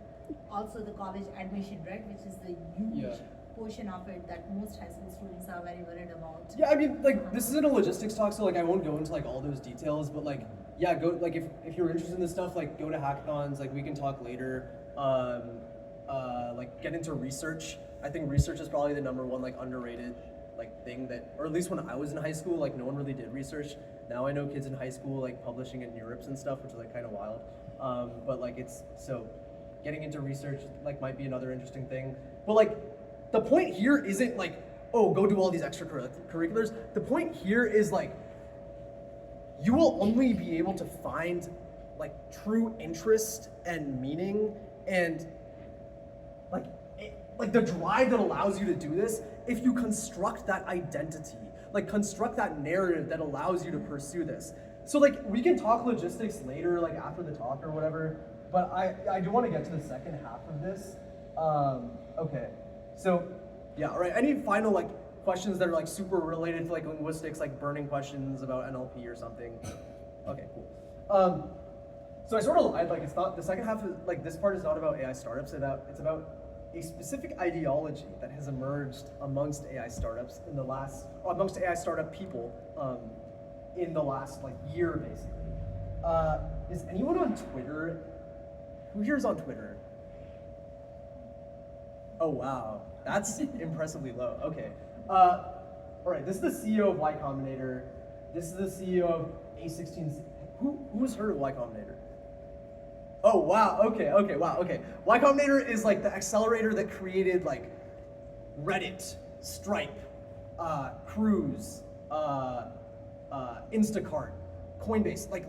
Also the college admission, right, which is the huge portion of it that most high school students are very worried about. Yeah, I mean, like, this isn't a logistics talk, so, like, I won't go into, like, all those details, but, like, yeah, go, like, if you're interested in this stuff, like, go to hackathons, like, we can talk later. Like, get into research. I think research is probably the #1, like, underrated, like, thing that, or at least when I was in high school, like, no one really did research. Now I know kids in high school, like, publishing in Europe and stuff, which is, like, kind of wild. But, like, getting into research, like, might be another interesting thing. But, like, the point here isn't, like, oh, go do all these extracurriculars. The point here is, like, you will only be able to find, like, true interest and meaning and, like the drive that allows you to do this if you construct that identity, like, construct that narrative that allows you to pursue this. So, like, we can talk logistics later, like, after the talk or whatever, but I do want to get to the second half of this. Okay, so, yeah, all right, any final, like, questions that are, like, super related to, like, linguistics, like burning questions about NLP or something? Okay, cool. So I sort of lied, like, it's not, the second half, like, this part is not about AI startups, it's about a specific ideology that has emerged amongst AI startups amongst AI startup people in the last, like, year, basically. Is anyone on Twitter? Who here is on Twitter? Oh, wow, that's impressively low, okay. All right, this is the CEO of Y Combinator. This is the CEO of A16Z. Who's heard of Y Combinator? Oh, wow, okay. Y Combinator is, like, the accelerator that created, like, Reddit, Stripe, Cruise, Instacart, Coinbase, like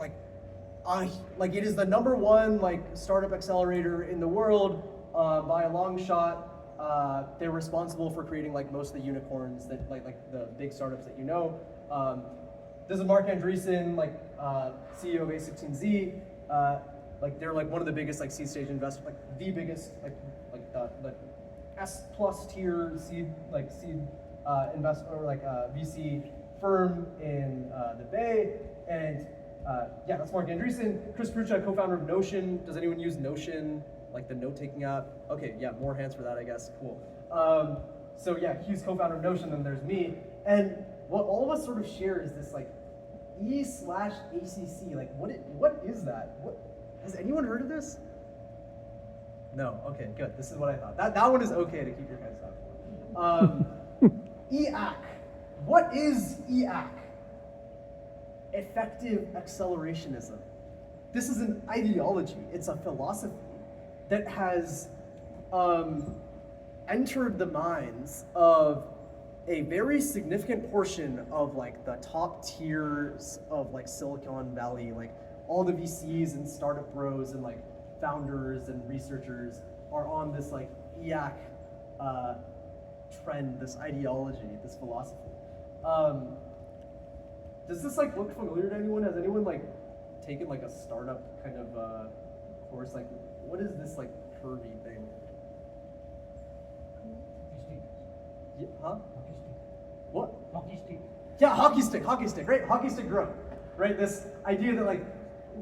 it is the #1, like, startup accelerator in the world by a long shot. They're responsible for creating, like, most of the unicorns that, like the big startups that you know. This is Mark Andreessen, like, CEO of A16Z. Like, they're, like, one of the biggest, like, seed stage investors, like, the biggest, like the S+ tier seed invest or, like, VC firm in the Bay. And yeah, that's Mark Andreessen. Chris Prucha, co-founder of Notion. Does anyone use Notion, like the note-taking app? Okay, yeah, more hands for that, I guess. Cool. So yeah, he's co-founder of Notion, then there's me. And what all of us sort of share is this, like, E/ACC. Like, what is that? Has anyone heard of this? No. Okay, good. This is what I thought. That one is okay to keep your heads up. EAC. What is EAC? Effective accelerationism. This is an ideology. It's a philosophy that has entered the minds of a very significant portion of, like, the top tiers of, like, Silicon Valley, like, all the VCs and startup bros and, like, founders and researchers are on this, like, EAC trend, this ideology, this philosophy. Does this, like, look familiar to anyone? Has anyone, like, taken, like, a startup kind of course? Like, what is this, like, curvy thing? Yeah, huh? Hockey stick. What? Hockey stick. Yeah, hockey stick, right? Hockey stick growth, right? This idea that, like,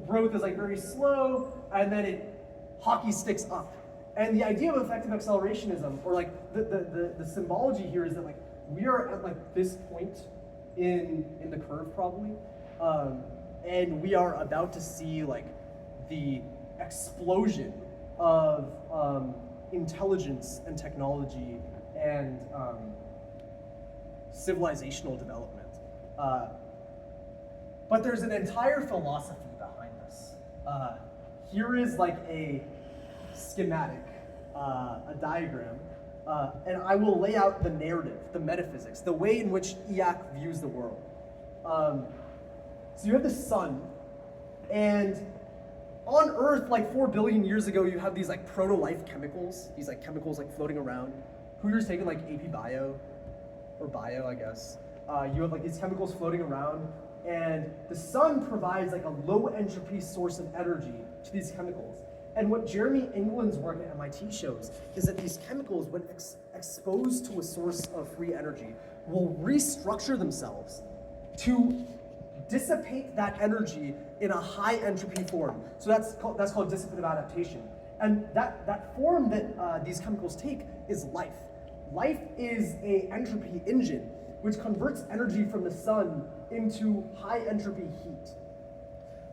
growth is, like, very slow, and then it hockey sticks up. And the idea of effective accelerationism, or, like, the symbology here is that, like, we are at, like, this point in the curve probably, and we are about to see, like, the explosion of intelligence and technology and civilizational development. But there's an entire philosophy behind this. Here is, like, a schematic, a diagram, and I will lay out the narrative, the metaphysics, the way in which EAC views the world. So you have the sun, and on Earth, like 4 billion years ago, you have these, like, proto-life chemicals, these, like, chemicals, like, floating around. Who here's taken, like, AP Bio, or Bio, I guess. you have like these chemicals floating around, and the sun provides like a low entropy source of energy to these chemicals. And what Jeremy England's work at MIT shows is that these chemicals, when exposed to a source of free energy, will restructure themselves to dissipate that energy in a high entropy form. So that's called dissipative adaptation. And that form that these chemicals take is life. Life is a entropy engine, which converts energy from the sun into high entropy heat.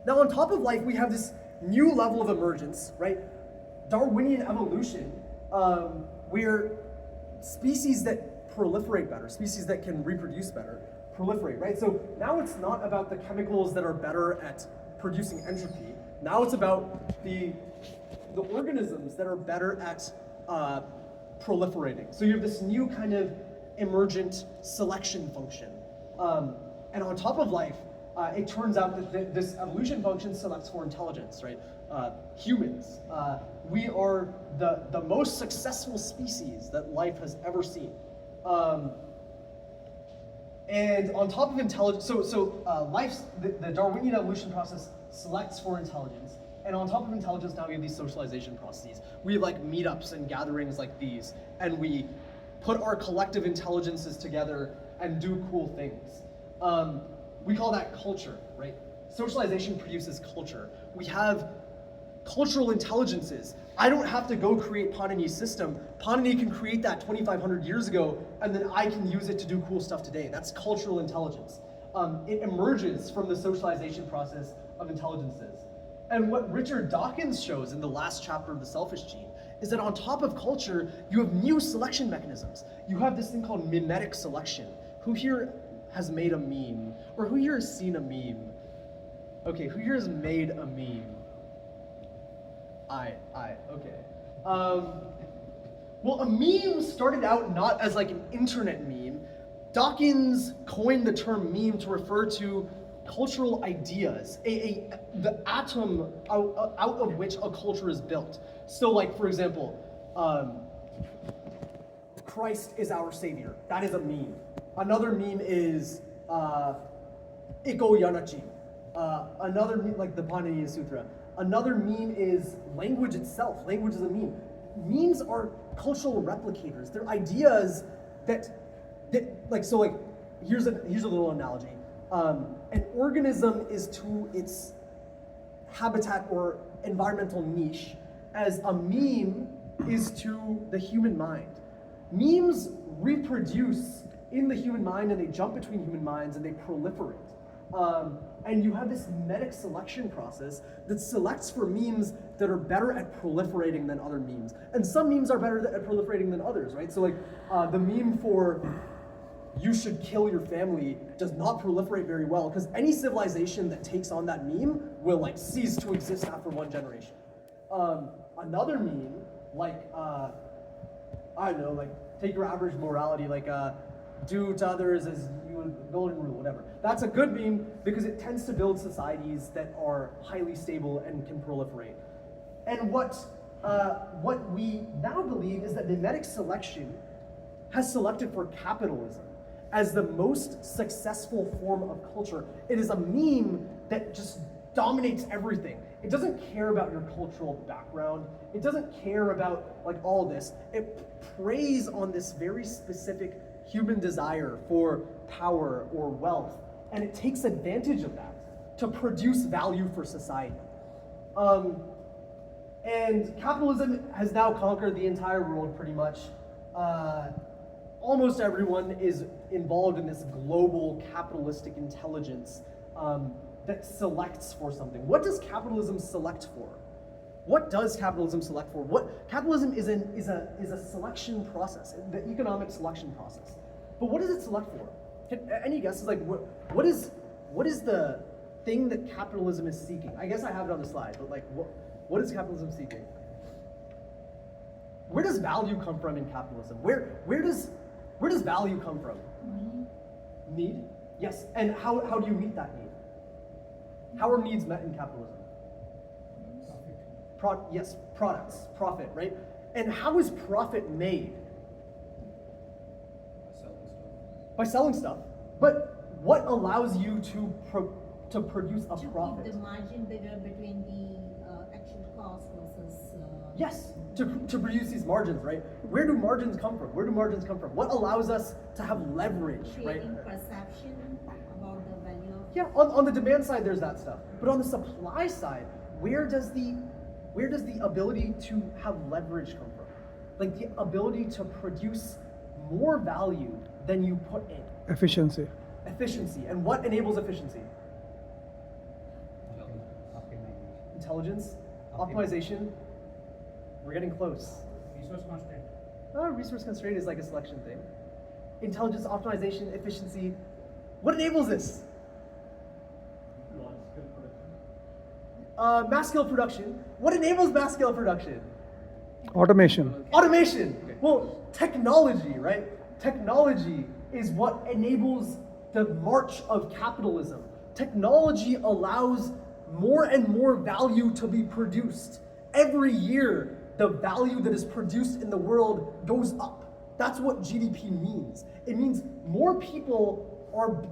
Now on top of life, we have this new level of emergence, right? Darwinian evolution, where species that proliferate better, species that can reproduce better, proliferate, right? So now it's not about the chemicals that are better at producing entropy. Now it's about the organisms that are better at proliferating. So you have this new kind of emergent selection function. And on top of life, it turns out that this evolution function selects for intelligence, right? Humans, we are the most successful species that life has ever seen. And on top of intelligence, the Darwinian evolution process selects for intelligence. And on top of intelligence, now we have these socialization processes. We have like meetups and gatherings like these, and we put our collective intelligences together and do cool things. We call that culture, right? Socialization produces culture. We have cultural intelligences. I don't have to go create Panini's system. Panini can create that 2,500 years ago, and then I can use it to do cool stuff today. That's cultural intelligence. It emerges from the socialization process of intelligences. And what Richard Dawkins shows in the last chapter of The Selfish Gene is that on top of culture, you have new selection mechanisms. You have this thing called mimetic selection. Who here has made a meme? Or who here has seen a meme? Okay, who here has made a meme? Okay. Well, a meme started out not as like an internet meme. Dawkins coined the term meme to refer to cultural ideas, the atom out of which a culture is built. So like, for example, Christ is our savior. That is a meme. Another meme is Iko Yanachi. Another meme, like the Panini Sutra. Another meme is language itself. Language is a meme. Memes are cultural replicators. They're ideas that here's a little analogy. An organism is to its habitat or environmental niche as a meme is to the human mind. Memes reproduce in the human mind, and they jump between human minds, and they proliferate. And you have this mimetic selection process that selects for memes that are better at proliferating than other memes. And some memes are better at proliferating than others, right? So like the meme for you should kill your family does not proliferate very well, because any civilization that takes on that meme will like cease to exist after one generation. Another meme, like, I don't know, like take your average morality, like do to others as you would, golden rule, whatever. That's a good meme because it tends to build societies that are highly stable and can proliferate. And what we now believe is that mimetic selection has selected for capitalism as the most successful form of culture. It is a meme that just dominates everything. It doesn't care about your cultural background. It doesn't care about like all this. It preys on this very specific human desire for power or wealth, and it takes advantage of that to produce value for society. And capitalism has now conquered the entire world pretty much. Almost everyone is involved in this global capitalistic intelligence that selects for something. What does capitalism select for? What does capitalism select for? Capitalism is a selection process, the economic selection process. But what does it select for? Any guesses? Like what is the thing that capitalism is seeking? I guess I have it on the slide, but like what is capitalism seeking? Where does value come from in capitalism? Where does value come from? Need? Yes. And how do you meet that need? How are needs met in capitalism? Yes, products, profit, right? And how is profit made? Selling stuff. By selling stuff. But what allows you to produce a To profit? keep the margin bigger between the actual cost versus. Yes, to produce these margins, right? Where do margins come from? Where do margins come from? What allows us to have leverage, right? Creating perception about the value of. Yeah, on the demand side, there's that stuff. But on the supply side, where does the ability to have leverage come from? Like the ability to produce more value than you put in. Efficiency. Efficiency. And what enables efficiency? Optimization. Intelligence, optimization. We're getting close. Resource constraint. Resource constraint is like a selection thing. Intelligence, optimization, efficiency. What enables this? Mass scale production. What enables mass scale production? Automation. Automation. Well, technology, right? Technology is what enables the march of capitalism. Technology allows more and more value to be produced. Every year, the value that is produced in the world goes up. That's what GDP means. It means more people are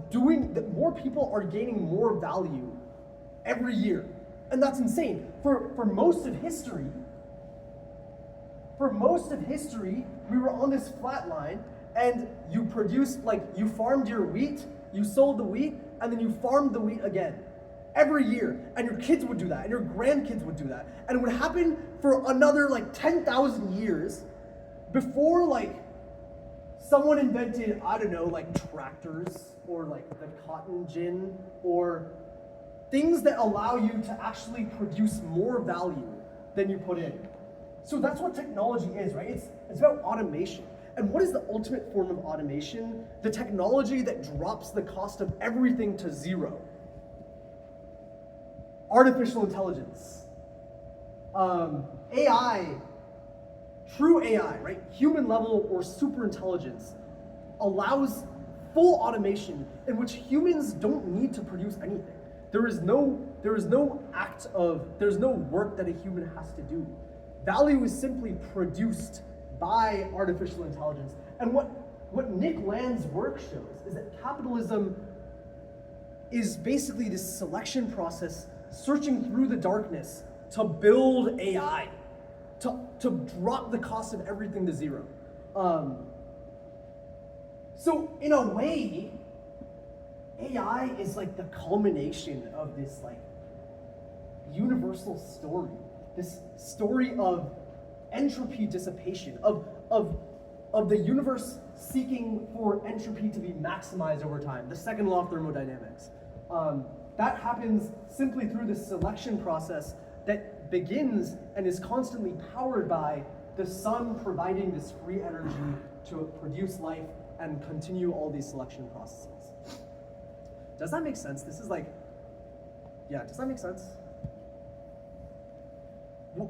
gaining more value every year. And that's insane. For most of history, we were on this flat line, and you produced, like, you farmed your wheat, you sold the wheat, and then you farmed the wheat again. Every year. And your kids would do that, and your grandkids would do that. And it would happen for another, like, 10,000 years before, like, someone invented, I don't know, like, tractors, or, like, the cotton gin, or things that allow you to actually produce more value than you put in. So that's what technology is, right? It's about automation. And what is the ultimate form of automation? The technology that drops the cost of everything to zero. Artificial intelligence. AI, true AI, right? Human level or super intelligence allows full automation in which humans don't need to produce anything. There's no work that a human has to do. Value is simply produced by artificial intelligence. And what Nick Land's work shows is that capitalism is basically this selection process searching through the darkness to build AI, to drop the cost of everything to zero. So in a way, AI is like the culmination of this like universal story, this story of entropy dissipation, of the universe seeking for entropy to be maximized over time, the second law of thermodynamics. That happens simply through this selection process that begins and is constantly powered by the sun providing this free energy to produce life and continue all these selection processes. Does that make sense? This is like, yeah, does that make sense? Well,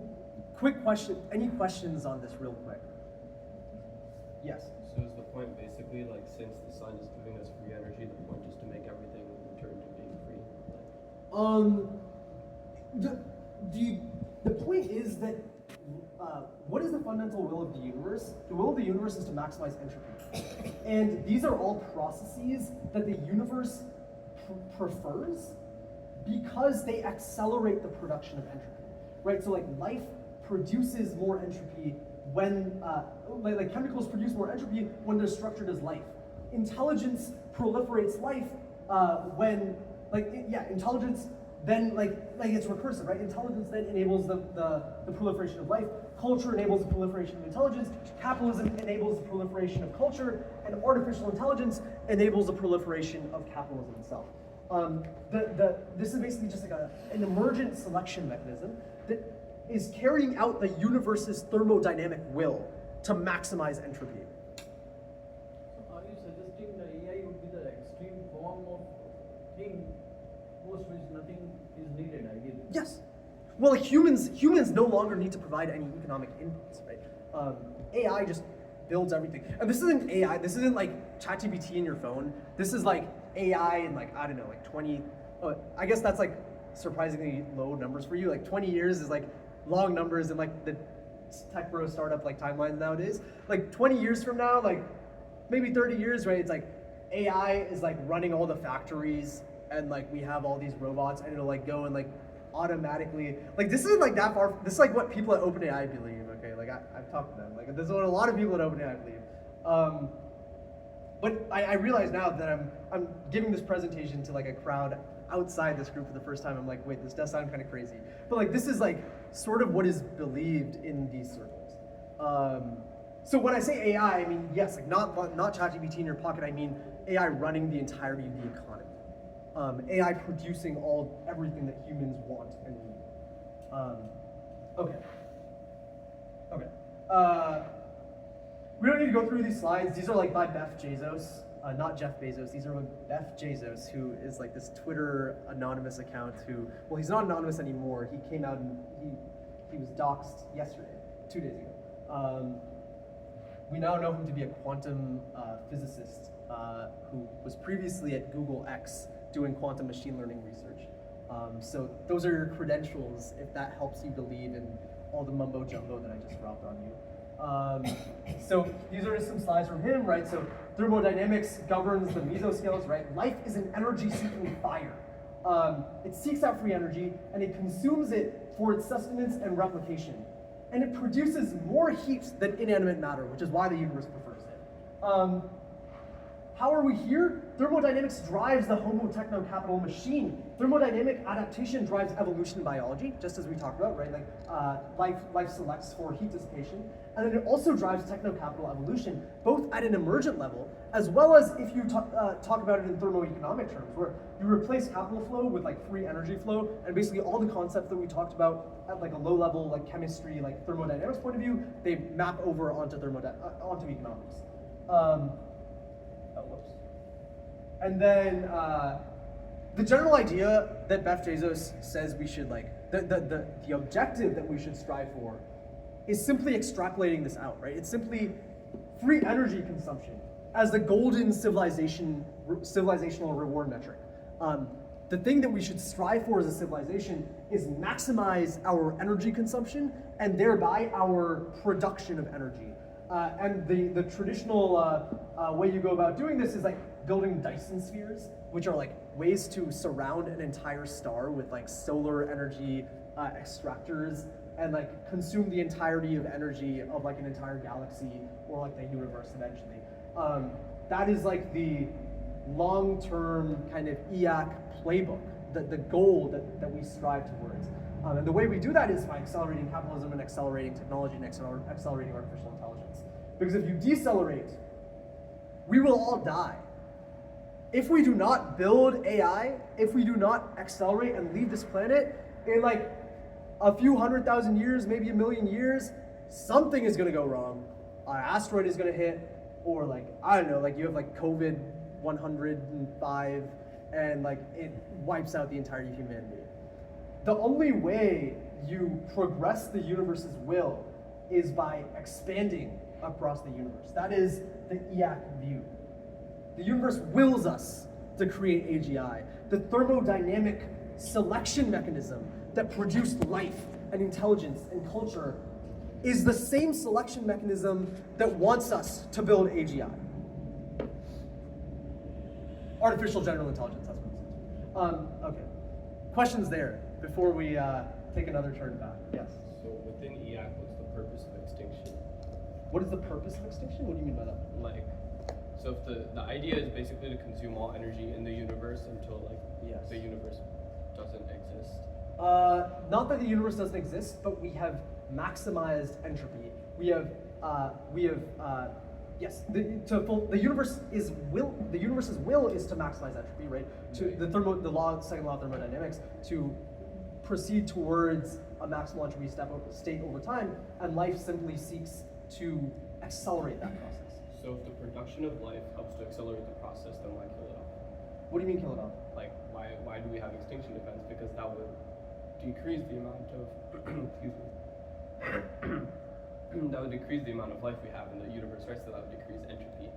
quick question, any questions on this real quick? Yes? So is the point basically, like, since the sun is giving us free energy, the point is to make everything return to being free? The point is that what is the fundamental will of the universe? The will of the universe is to maximize entropy. And these are all processes that the universe prefers because they accelerate the production of entropy, right? So like life produces more entropy when, like chemicals produce more entropy when they're structured as life. Intelligence proliferates life when, intelligence then like it's recursive, right? Intelligence then enables the proliferation of life. Culture enables the proliferation of intelligence. Capitalism enables the proliferation of culture, and artificial intelligence enables the proliferation of capitalism itself. This is basically just like an emergent selection mechanism that is carrying out the universe's thermodynamic will to maximize entropy. So are you suggesting the AI would be the extreme form of thing post which nothing is needed, ideally? Yes. Well, like humans no longer need to provide any economic inputs, right? AI just builds everything. And this isn't AI, this isn't like ChatGPT in your phone. This is like AI in like, I don't know, like 20, I guess that's like surprisingly low numbers for you. Like 20 years is like long numbers in like the tech bro startup like timelines nowadays. Like 20 years from now, like maybe 30 years, right? It's like AI is like running all the factories, and like we have all these robots, and it'll like go and like automatically, like this isn't like that far. This is like what people at OpenAI believe. Okay, like I've talked to them. Like this is what a lot of people at OpenAI believe. But I realize now that I'm giving this presentation to like a crowd outside this group for the first time. I'm like, wait, this does sound kind of crazy. But like this is like sort of what is believed in these circles. So when I say AI, I mean yes, like not ChatGPT in your pocket. I mean AI running the entirety of the economy. AI producing everything that humans want and need. Okay. We don't need to go through these slides. These are like by Beth Bezos, not Jeff Bezos. These are by Beth Bezos, who is like this Twitter anonymous account who, well, he's not anonymous anymore. He came out and he was doxxed yesterday, 2 days ago. We now know him to be a quantum physicist who was previously at Google X doing quantum machine learning research. So those are your credentials if that helps you believe in all the mumbo jumbo that I just dropped on you. So these are just some slides from him, right? So thermodynamics governs the mesoscales, right? Life is an energy-seeking fire. It seeks out free energy and it consumes it for its sustenance and replication. And it produces more heat than inanimate matter, which is why the universe prefers it. How are we here? Thermodynamics drives the Homo techno-capital machine. Thermodynamic adaptation drives evolution in biology, just as we talked about, right? Like life selects for heat dissipation. And then it also drives techno-capital evolution, both at an emergent level, as well as if you talk about it in thermoeconomic terms, where you replace capital flow with like free energy flow, and basically all the concepts that we talked about at like a low level, like chemistry, like thermodynamics point of view, they map over onto onto economics. And then the general idea that Beth Bezos says we should like, the objective that we should strive for is simply extrapolating this out, right? It's simply free energy consumption as the golden civilizational reward metric. The thing that we should strive for as a civilization is maximize our energy consumption and thereby our production of energy. And the traditional way you go about doing this is like building Dyson spheres, which are like ways to surround an entire star with like solar energy extractors and like consume the entirety of energy of like an entire galaxy or like the universe eventually. That is like the long-term kind of EAC playbook, the goal that we strive towards. And the way we do that is by accelerating capitalism and accelerating technology and accelerating artificial intelligence. Because if you decelerate, we will all die. If we do not build AI, if we do not accelerate and leave this planet, in like a few 100,000 years, maybe a million years, something is gonna go wrong. An asteroid is gonna hit, or like, I don't know, like you have like COVID 105, and like it wipes out the entirety of humanity. The only way you progress the universe's will is by expanding across the universe. That is the EAC view. The universe wills us to create AGI. The thermodynamic selection mechanism that produced life and intelligence and culture is the same selection mechanism that wants us to build AGI. Artificial general intelligence, that's what it says. Okay. Questions there before we take another turn back? Yes? So within EAC, what's the purpose of extinction? What is the purpose of extinction? What do you mean by that? Like, so if the idea is basically to consume all energy in the universe until like Yes. the universe doesn't exist. Not that the universe doesn't exist, but we have maximized entropy. The universe's will is to maximize entropy, right? To the second law of thermodynamics, to proceed towards a maximal entropy state over time, and life simply seeks to accelerate that process. So if the production of life helps to accelerate the process, then why kill it off? What do you mean kill it off? Like, why do we have extinction events? Because that would decrease the amount of excuse me. That would decrease the amount of life we have in the universe, right? So that would decrease entropy.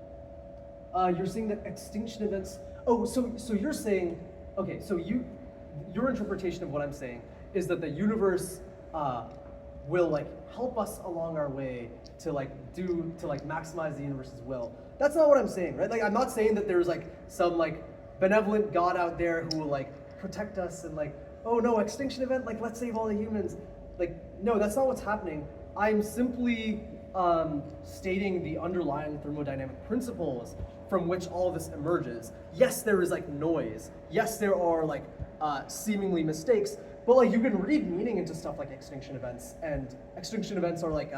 You're saying that extinction events. Oh, so you're saying, okay. So your interpretation of what I'm saying is that the universe will like help us along our way to like maximize the universe's will. That's not what I'm saying, right? Like I'm not saying that there's like some like benevolent God out there who will like protect us and like, oh no, extinction event, like let's save all the humans. Like, no, that's not what's happening. I'm simply stating the underlying thermodynamic principles from which all of this emerges. Yes, there is like noise. Yes, there are like seemingly mistakes, but like you can read meaning into stuff like extinction events, and extinction events are like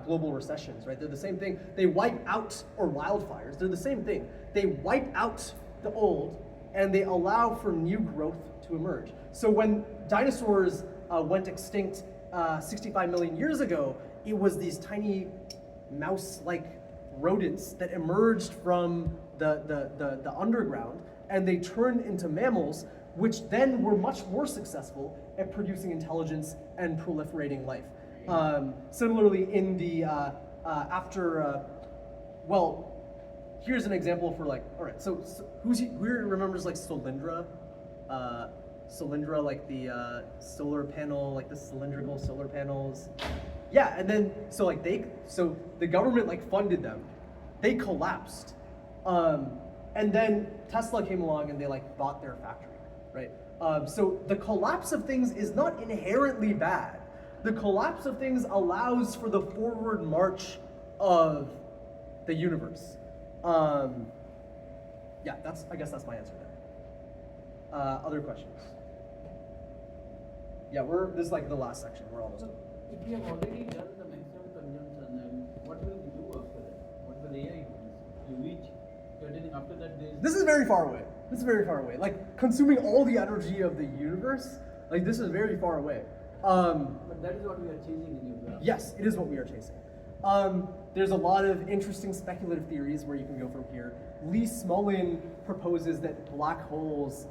global recessions, right? They're the same thing. They wipe out, or wildfires, they're the same thing. They wipe out the old and they allow for new growth to emerge. So when dinosaurs went extinct 65 million years ago, it was these tiny mouse-like rodents that emerged from the underground, and they turned into mammals, which then were much more successful at producing intelligence and proliferating life. Similarly, in the here's an example for like, all right, so who remembers like Solyndra? Solyndra, like the solar panel, like the cylindrical solar panels. Yeah, and then so the government like funded them. They collapsed, and then Tesla came along and they like bought their factory, right? So the collapse of things is not inherently bad. The collapse of things allows for the forward march of the universe. Yeah, I guess that's my answer there. Other questions? Yeah, this is like the last section. We're almost done. If you have already done the maximum consumption, then what will you do after that? What will AI do? You reach, you're telling after that there is... This is very far away. This is very far away. Like consuming all the energy of the universe, like this is very far away. But that is what we are chasing in your graph. Yes, it is what we are chasing. There's a lot of interesting speculative theories where you can go from here. Lee Smolin proposes that black holes,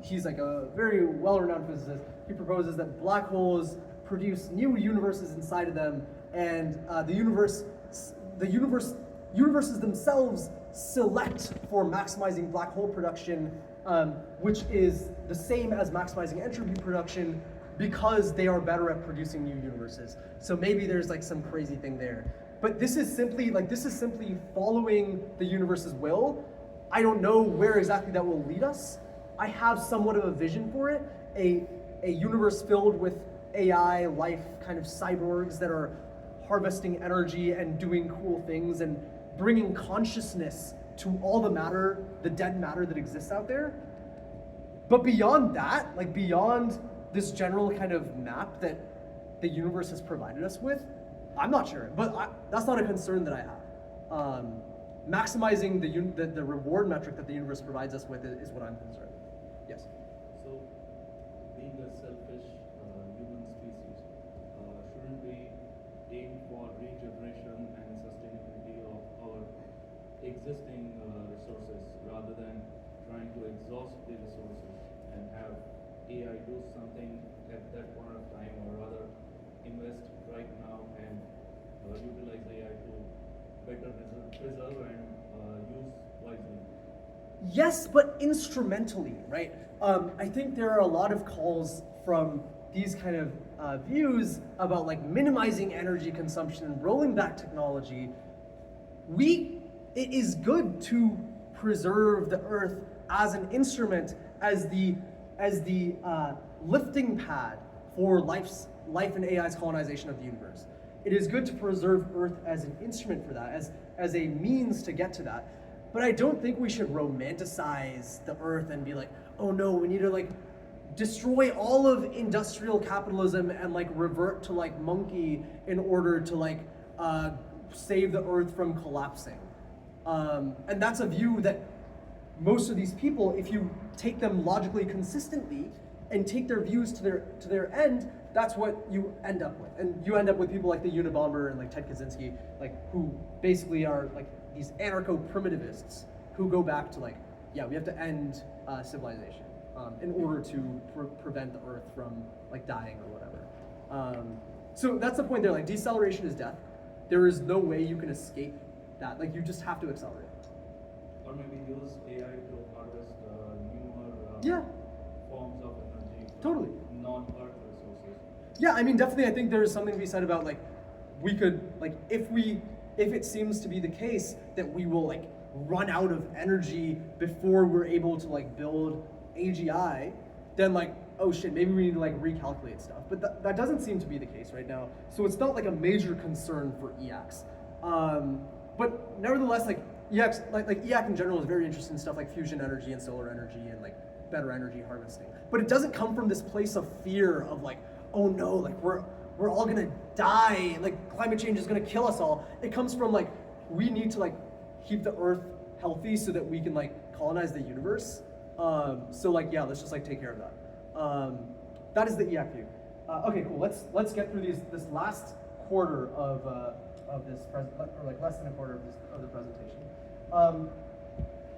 he's like a very well-renowned physicist, he proposes that black holes produce new universes inside of them, and universes themselves select for maximizing black hole production, which is the same as maximizing entropy production, because they are better at producing new universes. So maybe there's like some crazy thing there. But this is simply following the universe's will. I don't know where exactly that will lead us. I have somewhat of a vision for it, a universe filled with AI, life, kind of cyborgs that are harvesting energy and doing cool things and bringing consciousness to all the matter, the dead matter that exists out there. But beyond that, like beyond this general kind of map that the universe has provided us with, I'm not sure, but that's not a concern that I have. Maximizing the reward metric that the universe provides us with is what I'm concerned. Yes? So, being a selfish human species, shouldn't we aim for regeneration and sustainability of our existing resources rather than trying to exhaust the resources and have AI do something at that point of time, or rather invest right now and utilize AI to better preserve and use wisely? Yes, but instrumentally, right? I think there are a lot of calls from these kind of views about like minimizing energy consumption and rolling back technology. It is good to preserve the Earth as an instrument, as the lifting pad for life and AI's colonization of the universe. It is good to preserve Earth as an instrument for that, as a means to get to that. But I don't think we should romanticize the Earth and be like, oh no, we need to like destroy all of industrial capitalism and like revert to like monkey in order to like save the Earth from collapsing. And that's a view that most of these people, if you take them logically consistently and take their views to their end, that's what you end up with. And you end up with people like the Unabomber and like Ted Kaczynski, like who basically are like these anarcho-primitivists who go back to like, yeah, we have to end civilization in order to prevent the Earth from like dying or whatever. So that's the point there, like deceleration is death. There is no way you can escape that. Like you just have to accelerate. Or maybe use AI to harvest newer forms of energy from Totally. non-Earth resources. Yeah, I mean, definitely, I think there's something to be said about like, we could like if it seems to be the case that we will like run out of energy before we're able to like build AGI, then like, oh shit, maybe we need to like recalculate stuff. But that doesn't seem to be the case right now. So it's not like a major concern for EACs. But nevertheless, like EACs, like EAC in general is very interested in stuff like fusion energy and solar energy and like better energy harvesting. But it doesn't come from this place of fear of like, oh no, like we're all gonna die, like climate change is gonna kill us all. It comes from like, we need to like keep the earth healthy so that we can like colonize the universe. So like, yeah, let's just like take care of that. That is the EAC view. Okay, cool. Let's get through this last quarter of this or like less than a quarter of the presentation.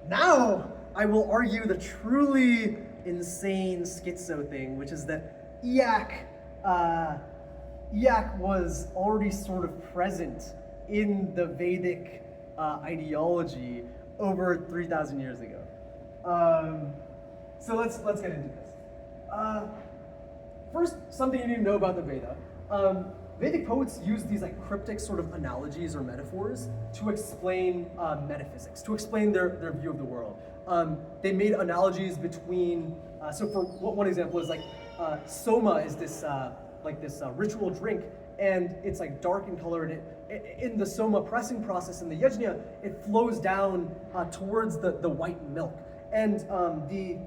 Now I will argue the truly insane schizo thing, which is that EAC was already sort of present in the Vedic ideology over 3,000 years ago. So let's get into this. First, something you need to know about the Veda. Vedic poets use these like cryptic sort of analogies or metaphors to explain metaphysics, to explain their view of the world. They made analogies between, so for one example is like, soma is this ritual drink, and it's like dark in color, and in the soma pressing process in the yajna, it flows down towards the white milk. And the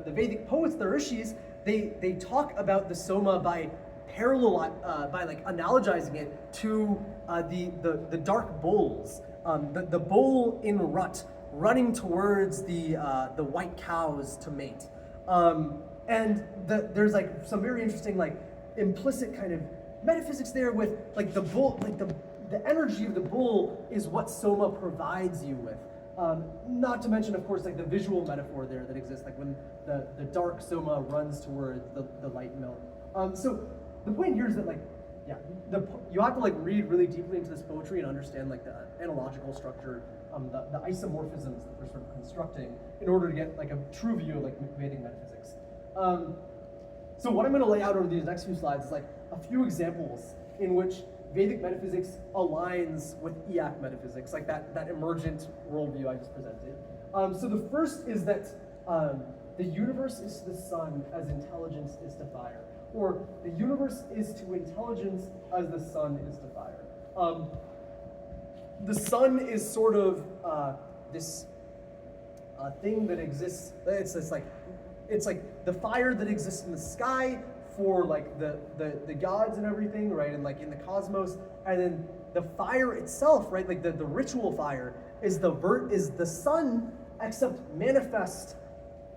Vedic poets, the rishis, they talk about the soma by like analogizing it to the dark bulls, the bull in rut running towards the white cows to mate. And there's like some very interesting like implicit kind of metaphysics there with like the bull, like the energy of the bull is what soma provides you with. Not to mention, of course, like the visual metaphor there that exists, like when the dark soma runs towards the light milk. So the point here is that like, yeah, you have to like read really deeply into this poetry and understand like the analogical structure, the isomorphisms that they're sort of constructing in order to get like a true view of like Vedic metaphysics. So what I'm going to lay out over these next few slides is like a few examples in which Vedic metaphysics aligns with EAC metaphysics, like that emergent worldview I just presented. So the first is that the universe is to the sun as intelligence is to fire, or the universe is to intelligence as the sun is to fire. The sun is sort of this thing that exists. It's like the fire that exists in the sky for like the gods and everything, right? And like in the cosmos, and then the fire itself, right? Like the ritual fire is the sun, except manifest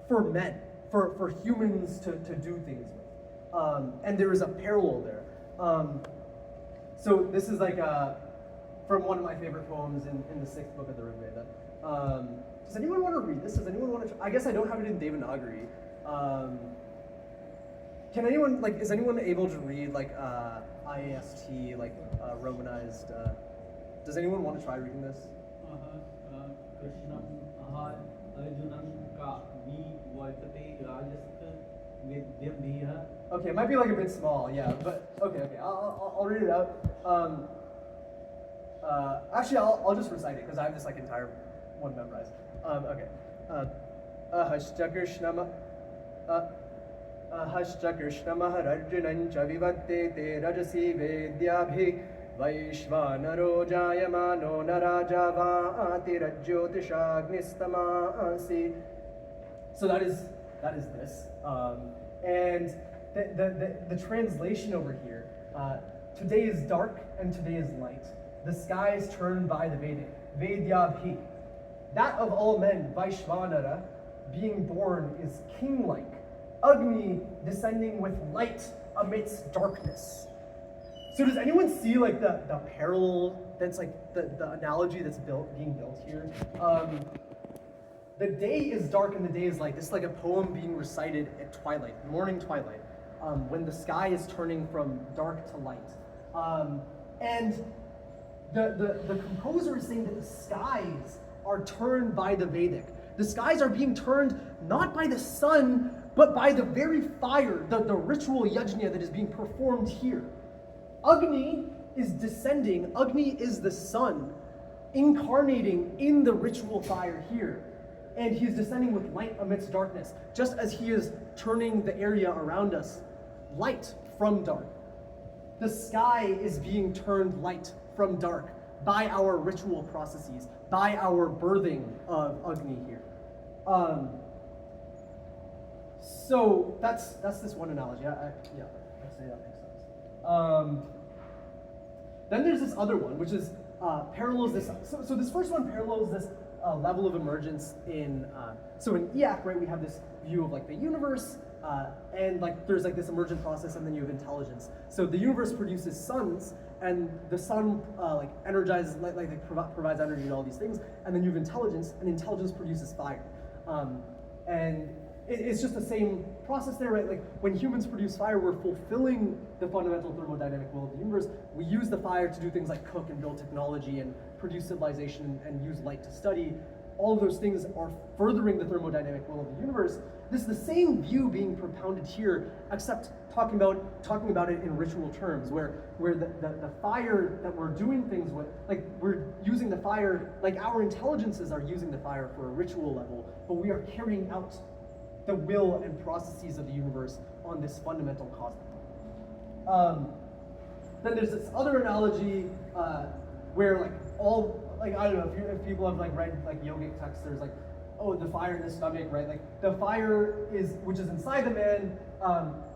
for men, for humans to do things with. And there is a parallel there. So this is like from one of my favorite poems in the 6th book of the Rig Veda. Does anyone want to read this? Does anyone want to? I guess I don't have it in Devanagari. Can anyone, like, is anyone able to read, like, IAST, like, Romanized, does anyone want to try reading this? Krishnam aha arjunam ka vi vartate rajastha vidyam dhiya. Okay, it might be, like, a bit small, yeah, but, okay, I'll read it out. Actually, I'll just recite it, because I have this, like, entire one memorized. Okay. Ahashcha Krishnam, Ahashcha Krishnamah Arjunan cha vivatte rajasi vedyabhi Vaishvanaro jayamano narajava tirajyotishagnistamaasi. So that is this. And the translation over here, today is dark and today is light. The sky is turned by the Vedic, Vedyabhi. That of all men, Vaishvanara, being born is king-like, Agni descending with light amidst darkness. So does anyone see like the parallel that's like the analogy that's being built here? The day is dark and the day is light. This is like a poem being recited at twilight, morning twilight, when the sky is turning from dark to light. And the composer is saying that the skies are turned by the Vedic. The skies are being turned not by the sun, but by the very fire, the ritual yajna that is being performed here. Agni is descending, Agni is the sun, incarnating in the ritual fire here. And he is descending with light amidst darkness, just as he is turning the area around us light from dark. The sky is being turned light from dark by our ritual processes, by our birthing of Agni here. So that's this one analogy. I'd say that makes sense. Then there's this other one, which is parallels this. So this first one parallels this level of emergence in. So in IAC, right, we have this view of like the universe, and like there's like this emergent process, and then you have intelligence. So the universe produces suns, and the sun like energizes, provides energy to all these things, and then you have intelligence, and intelligence produces fire. And it's just the same process there, right? Like when humans produce fire, we're fulfilling the fundamental thermodynamic will of the universe. We use the fire to do things like cook and build technology and produce civilization and use light to study. All of those things are furthering the thermodynamic will of the universe. This is the same view being propounded here, except talking about it in ritual terms, where the fire that we're doing things with, like we're using the fire, like our intelligences are using the fire for a ritual level, but we are carrying out the will and processes of the universe on this fundamental cosmic. Then there's this other analogy where like I don't know if people have like read like yogic texts, there's like, oh, the fire in the stomach, right? Like the fire which is inside the man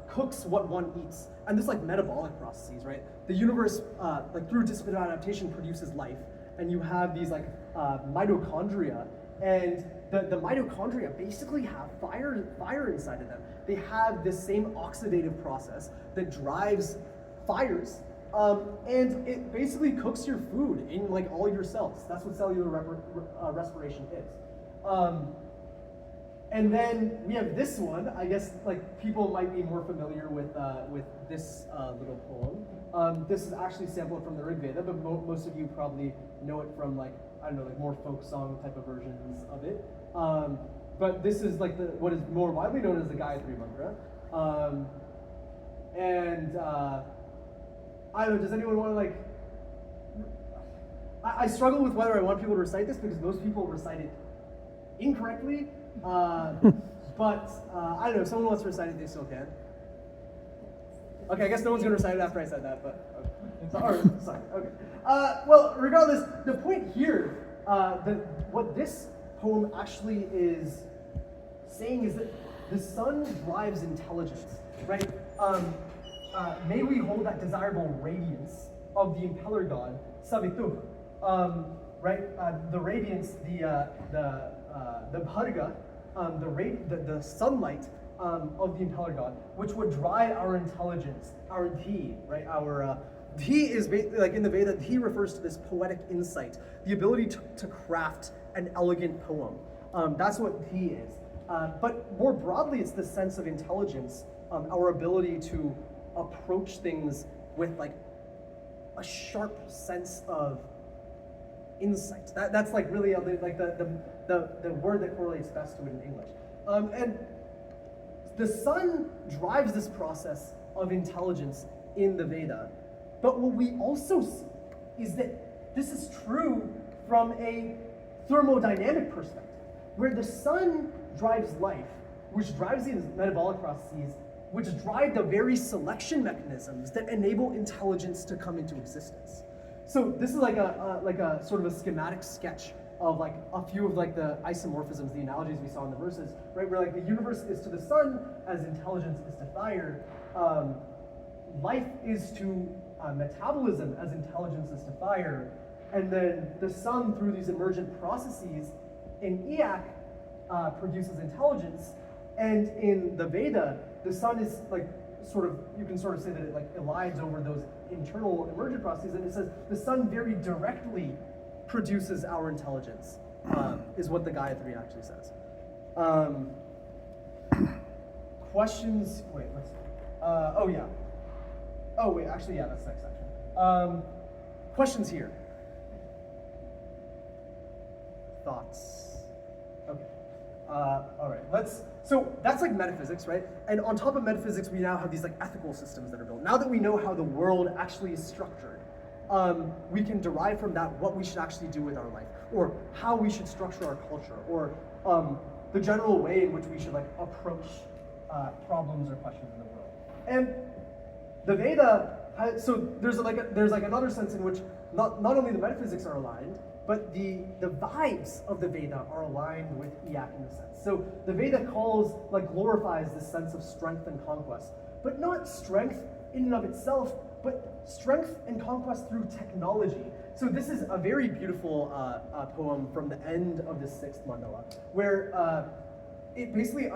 cooks what one eats, and this like metabolic processes, right? The universe like through disciplined adaptation produces life, and you have these like mitochondria, and the mitochondria basically have fire inside of them. They have this same oxidative process that drives fires, and it basically cooks your food in like all your cells. That's what cellular respiration is. And then we have this one. I guess like people might be more familiar with this little poem. This is actually sampled from the Rig Veda, but most of you probably know it from like, I don't know, like more folk song type of versions of it. But this is like what is more widely known as the Gayatri Mantra. I don't know, does anyone want to like, I struggle with whether I want people to recite this because most people recite it incorrectly. But I don't know, if someone wants to recite it, they still can. Okay, I guess no one's going to recite it after I said that, but sorry. Okay. Well, regardless, the point here, what this poem actually is saying is that the sun drives intelligence, right? May we hold that desirable radiance of the impeller god, Savitur, right? The radiance, the bharga, the sunlight of the impeller god, which would drive our intelligence, our dhi, right? Our dhi is like in the Veda, dhi refers to this poetic insight, the ability to craft an elegant poem. That's what dhi is. But more broadly, it's the sense of intelligence, our ability to approach things with like a sharp sense of insight. That's like really like the word that correlates best to it in English. And the sun drives this process of intelligence in the Veda. But what we also see is that this is true from a thermodynamic perspective, where the sun drives life, which drives these metabolic processes, which drive the very selection mechanisms that enable intelligence to come into existence. So this is like a sort of a schematic sketch of like a few of like the isomorphisms, the analogies we saw in the verses, right? Where like the universe is to the sun as intelligence is to fire, life is to metabolism as intelligence is to fire, and then the sun through these emergent processes in Iyak produces intelligence, and in the Veda, the sun is like sort of, you can sort of say that it like elides over those internal emergent processes, and it says the sun very directly produces our intelligence, is what the Gayatri actually says. Questions, wait, let's see. Oh yeah. Oh wait, actually yeah, that's the next section. Questions here. Thoughts? Okay. All right, so that's like metaphysics, right? And on top of metaphysics, we now have these like ethical systems that are built. Now that we know how the world actually is structured, we can derive from that what we should actually do with our life, or how we should structure our culture, or the general way in which we should like approach problems or questions in the world. And the Veda, so there's like another sense in which not only the metaphysics are aligned, but the vibes of the Veda are aligned with Iyak in a sense. So the Veda glorifies this sense of strength and conquest, but not strength in and of itself, but strength and conquest through technology. So this is a very beautiful poem from the end of the 6th mandala, where it basically,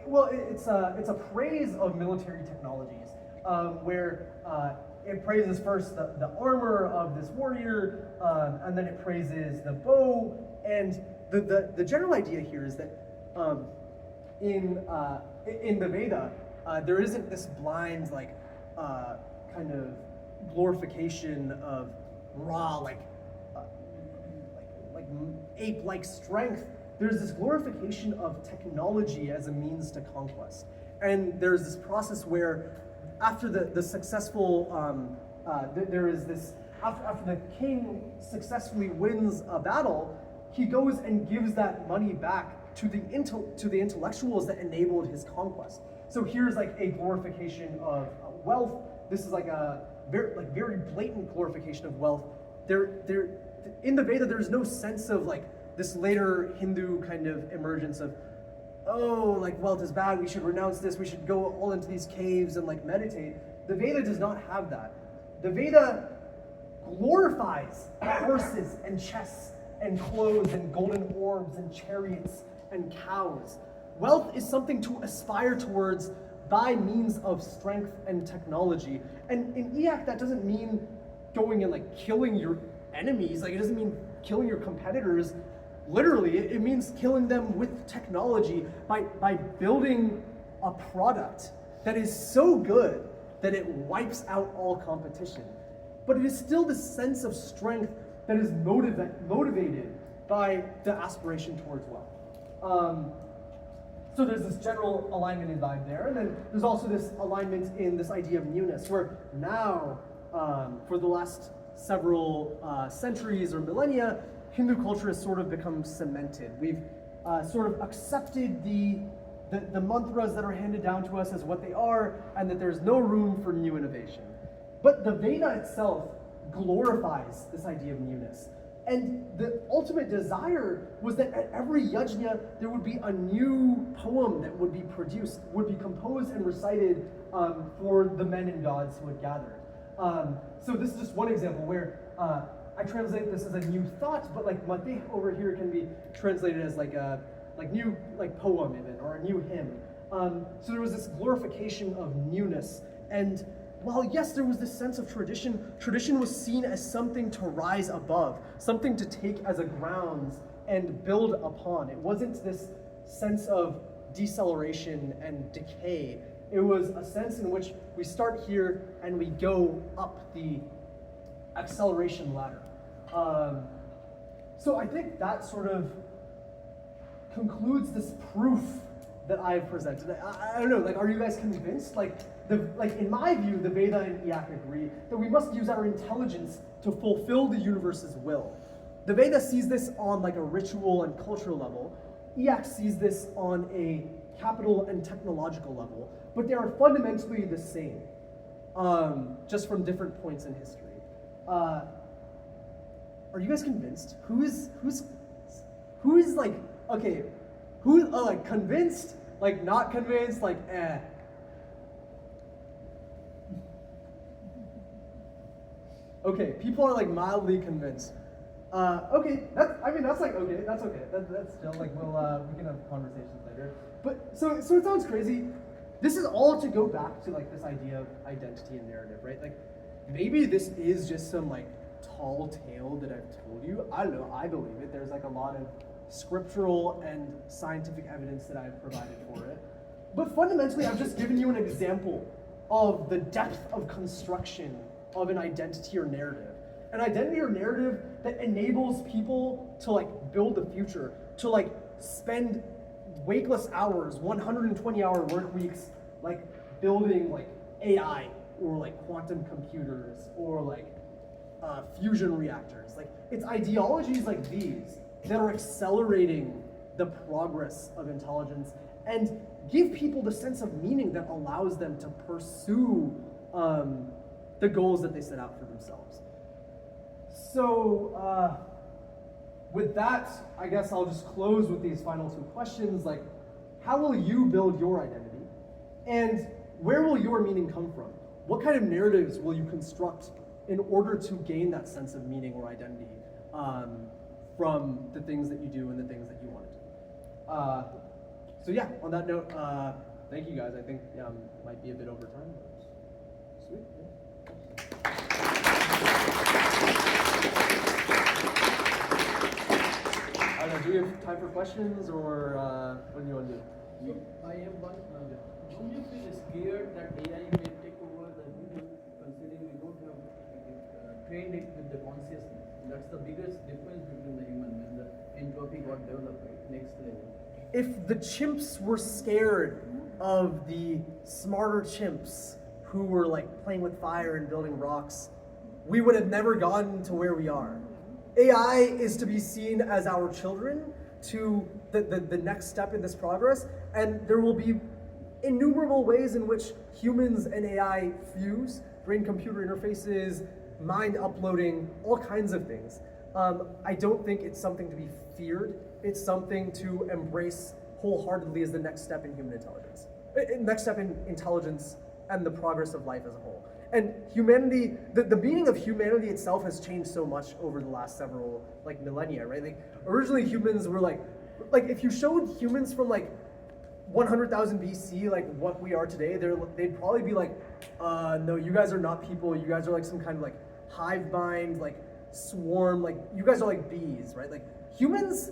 it's a praise of military technologies, where it praises first the armor of this warrior, and then it praises the bow. And the general idea here is that in the Veda, there isn't this blind kind of glorification of raw like ape-like strength. There's this glorification of technology as a means to conquest, and there's this process where after the successful, there is this, after the king successfully wins a battle, he goes and gives that money back to the intellectuals that enabled his conquest. So here's like a glorification of wealth. This is like a very blatant glorification of wealth. In the Veda, there's no sense of like this later Hindu kind of emergence of, oh, like wealth is bad, we should renounce this, we should go all into these caves and like meditate. The Veda does not have that. The Veda glorifies horses and chests and clothes and golden orbs and chariots and cows. Wealth is something to aspire towards by means of strength and technology. And in Iyak, that doesn't mean going and like killing your enemies, like it doesn't mean killing your competitors. Literally, it means killing them with technology by building a product that is so good that it wipes out all competition. But it is still the sense of strength that is motivated by the aspiration towards wealth. So there's this general alignment and vibe there, and then there's also this alignment in this idea of newness, where now, for the last several centuries or millennia, Hindu culture has sort of become cemented. We've sort of accepted the mantras that are handed down to us as what they are, and that there's no room for new innovation. But the Veda itself glorifies this idea of newness. And the ultimate desire was that at every yajna, there would be a new poem that would be produced, would be composed and recited for the men and gods who had gathered. So this is just one example where I translate this as a new thought, but like matih over here can be translated as like a new poem even, or a new hymn. So there was this glorification of newness. And while yes, there was this sense of tradition was seen as something to rise above, something to take as a grounds and build upon. It wasn't this sense of deceleration and decay. It was a sense in which we start here and we go up the acceleration ladder. So I think that sort of concludes this proof that I've presented. I don't know, like, are you guys convinced? Like in my view, the Veda and Iyak agree that we must use our intelligence to fulfill the universe's will. The Veda sees this on like a ritual and cultural level. Iyak sees this on a capital and technological level, but they are fundamentally the same, just from different points in history. Are you guys convinced? Who is like, okay, like convinced, like not convinced, like eh? Okay, people are like mildly convinced. Okay, that's okay. That's still like we can have conversations later. But so it sounds crazy. This is all to go back to like this idea of identity and narrative, right? Like maybe this is just some like tall tale that I've told you. I don't know. I believe it. There's like a lot of scriptural and scientific evidence that I've provided for it. But fundamentally, I've just given you an example of the depth of construction of an identity or narrative. An identity or narrative that enables people to like build the future, to like spend wakeless hours, 120-hour work weeks, like building like AI or like quantum computers or like fusion reactors. Like it's ideologies like these that are accelerating the progress of intelligence and give people the sense of meaning that allows them to pursue the goals that they set out for themselves. So with that, I guess I'll just close with these final two questions. Like, how will you build your identity? And where will your meaning come from? What kind of narratives will you construct in order to gain that sense of meaning or identity from the things that you do and the things that you want to do? So yeah, on that note, thank you guys. I think might be a bit over time. Sweet. I don't know, do we have time for questions or what do you want to do? So I have one. Don't you feel scared that AI may take over the human, considering we don't have trained it with the consciousness? That's the biggest difference between the human and the entropy got developed at next level. If the chimps were scared of the smarter chimps who were like playing with fire and building rocks, we would have never gotten to where we are. AI is to be seen as our children to the next step in this progress, and there will be innumerable ways in which humans and AI fuse, brain-computer interfaces, mind uploading, all kinds of things. I don't think it's something to be feared. It's something to embrace wholeheartedly as the next step in human intelligence. Next step in intelligence and the progress of life as a whole. And humanity, the meaning of humanity itself has changed so much over the last several like millennia, right? Like originally humans were like if you showed humans from like 100,000 BC, like what we are today, they'd probably be like, no, you guys are not people. You guys are like some kind of like hive mind, like swarm, like you guys are like bees, right? Like humans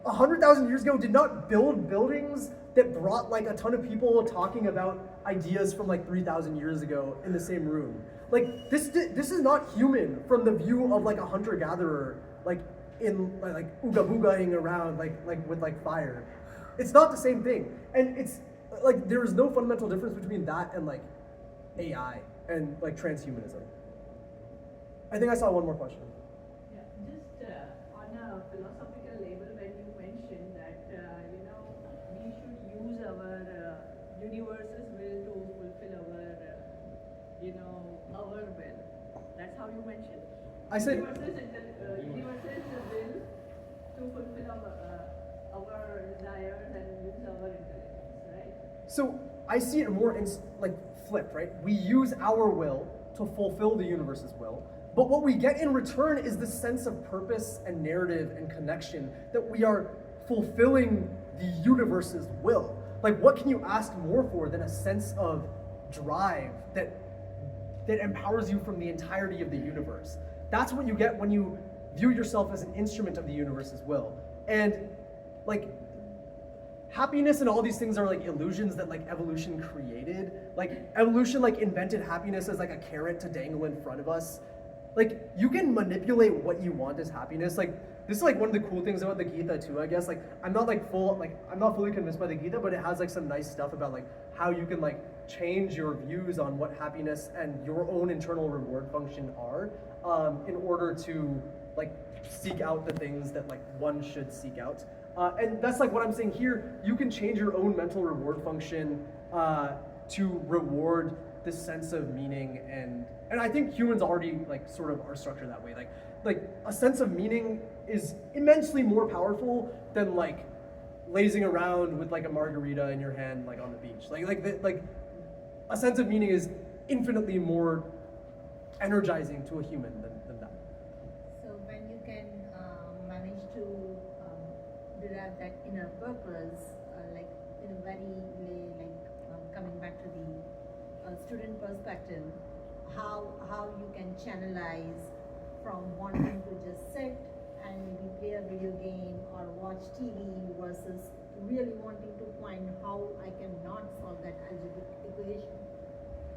100,000 years ago did not build buildings that brought like a ton of people talking about ideas from like 3,000 years ago in the same room. Like this is not human from the view of like a hunter-gatherer, like in like ooga boogaing around like with like fire. It's not the same thing, and it's like there is no fundamental difference between that and like AI and like transhumanism. I think I saw one more question. Yeah, just on a philosophical level, when you mentioned that we should use our universe's will to fulfill our will. That's how you mentioned. I said Universe's will to fulfill our desires and use our intelligence, right? so. I see it more in like flipped, right? We use our will to fulfill the universe's will. But what we get in return is this sense of purpose and narrative and connection that we are fulfilling the universe's will. Like, what can you ask more for than a sense of drive that empowers you from the entirety of the universe? That's what you get when you view yourself as an instrument of the universe's will. And like, happiness and all these things are like illusions that like evolution created. Like evolution like invented happiness as like a carrot to dangle in front of us. Like you can manipulate what you want as happiness. Like this is like one of the cool things about the Gita too, I guess. Like I'm not fully convinced by the Gita, but it has like some nice stuff about like how you can like change your views on what happiness and your own internal reward function are in order to like seek out the things that like one should seek out. And that's like what I'm saying here. You can change your own mental reward function to reward this sense of meaning, and I think humans already like sort of are structured that way. Like a sense of meaning is immensely more powerful than like lazing around with like a margarita in your hand like on the beach. Like a sense of meaning is infinitely more energizing to a human than that. So when you can manage to derive that inner purpose, like in a very way, like coming back to the student perspective, how you can channelize from wanting to just sit and maybe play a video game or watch TV versus really wanting to find how I can not solve that algebraic equation.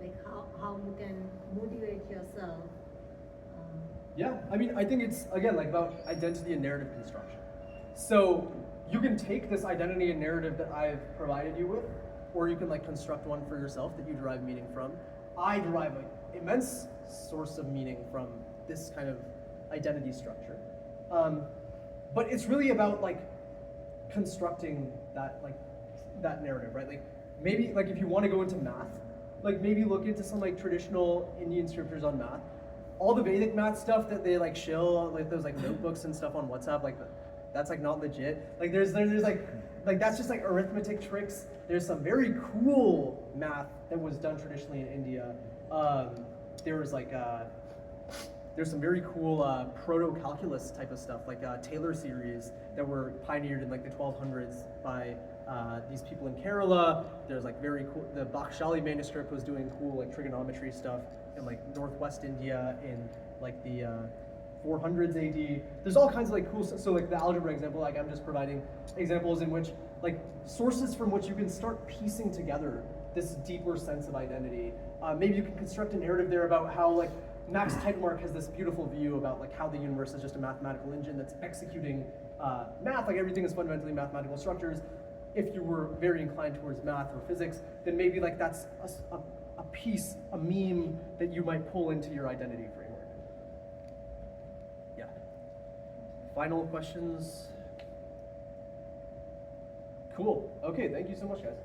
Like how you can motivate yourself. Yeah, I mean, I think it's, again, like about identity and narrative construction. So you can take this identity and narrative that I've provided you with, or you can like construct one for yourself that you derive meaning from. I derive an immense source of meaning from this kind of identity structure. But it's really about like constructing that narrative, right? Like maybe like if you want to go into math, like maybe look into some like traditional Indian scriptures on math. All the Vedic math stuff that they like show, like those like notebooks and stuff on WhatsApp, like that's like not legit. Like there's like that's just like arithmetic tricks. There's some very cool math that was done traditionally in India. There was like there's some very cool proto-calculus type of stuff, like Taylor series that were pioneered in like the 1200s by these people in Kerala. There's like very cool, the Bakshali manuscript was doing cool like trigonometry stuff in like northwest India in like the 400s AD. There's all kinds of like cool stuff. So like the algebra example, like I'm just providing examples in which like sources from which you can start piecing together this deeper sense of identity. Maybe you can construct a narrative there about how like Max Tegmark has this beautiful view about like how the universe is just a mathematical engine that's executing math, like everything is fundamentally mathematical structures. If you were very inclined towards math or physics, then maybe like that's a piece, a meme that you might pull into your identity framework. Yeah. Final questions? Cool. Okay, thank you so much, guys.